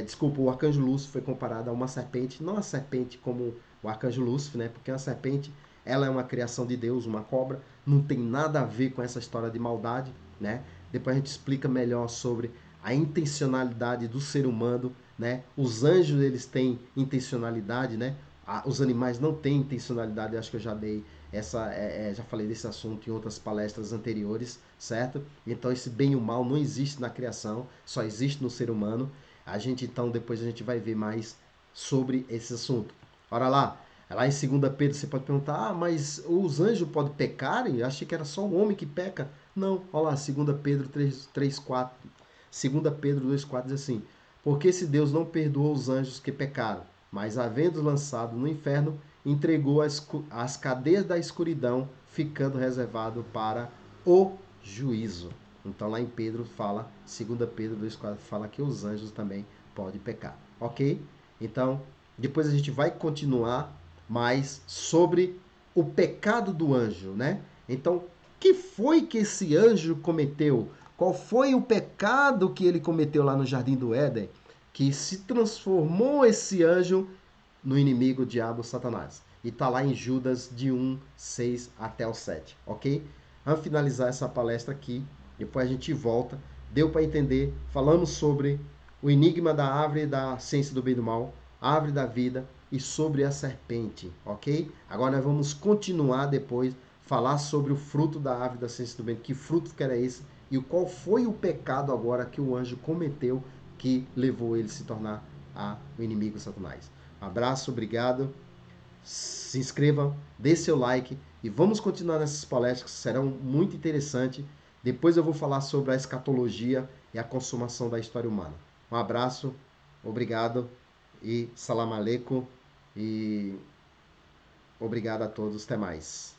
Desculpa, o arcanjo Lúcifer foi comparado a uma serpente, não a serpente como o arcanjo Lúcifer, né? Porque a serpente, ela é uma criação de Deus, uma cobra, não tem nada a ver com essa história de maldade, né? Depois a gente explica melhor sobre a intencionalidade do ser humano, né? Os anjos, eles têm intencionalidade, né? Os animais não têm intencionalidade. Eu acho que eu já dei já falei desse assunto em outras palestras anteriores, certo? Então esse bem e o mal não existe na criação, só existe no ser humano. Então depois a gente vai ver mais sobre esse assunto. Ora lá em 2 Pedro você pode perguntar: "Ah, mas os anjos podem pecarem? Eu achei que era só o homem que peca". Não, olha lá, 2 Pedro 3:4. 2 Pedro 2:4 diz assim: "Porque se Deus não perdoou os anjos que pecaram, mas havendo lançado no inferno, entregou as cadeias da escuridão, ficando reservado para o juízo". Então lá em Pedro fala, 2 Pedro 2:4 fala que os anjos também podem pecar, ok? Então, depois a gente vai continuar mais sobre o pecado do anjo, né? Então, que foi que esse anjo cometeu? Qual foi o pecado que ele cometeu lá no Jardim do Éden, que se transformou esse anjo no inimigo, o diabo, Satanás? E está lá em Judas de 1:6 até o 7, ok? Vamos finalizar essa palestra aqui, depois a gente volta. Deu para entender? Falamos sobre o enigma da árvore da ciência do bem e do mal, a árvore da vida e sobre a serpente, ok? Agora nós vamos continuar depois, falar sobre o fruto da árvore da ciência do bem, que fruto que era esse e qual foi o pecado agora que o anjo cometeu que levou ele a se tornar o inimigo Satanás. Um abraço, obrigado. Se inscreva, dê seu like e vamos continuar nessas palestras que serão muito interessantes. Depois eu vou falar sobre a escatologia e a consumação da história humana. Um abraço, obrigado e salam aleikum e obrigado a todos. Até mais.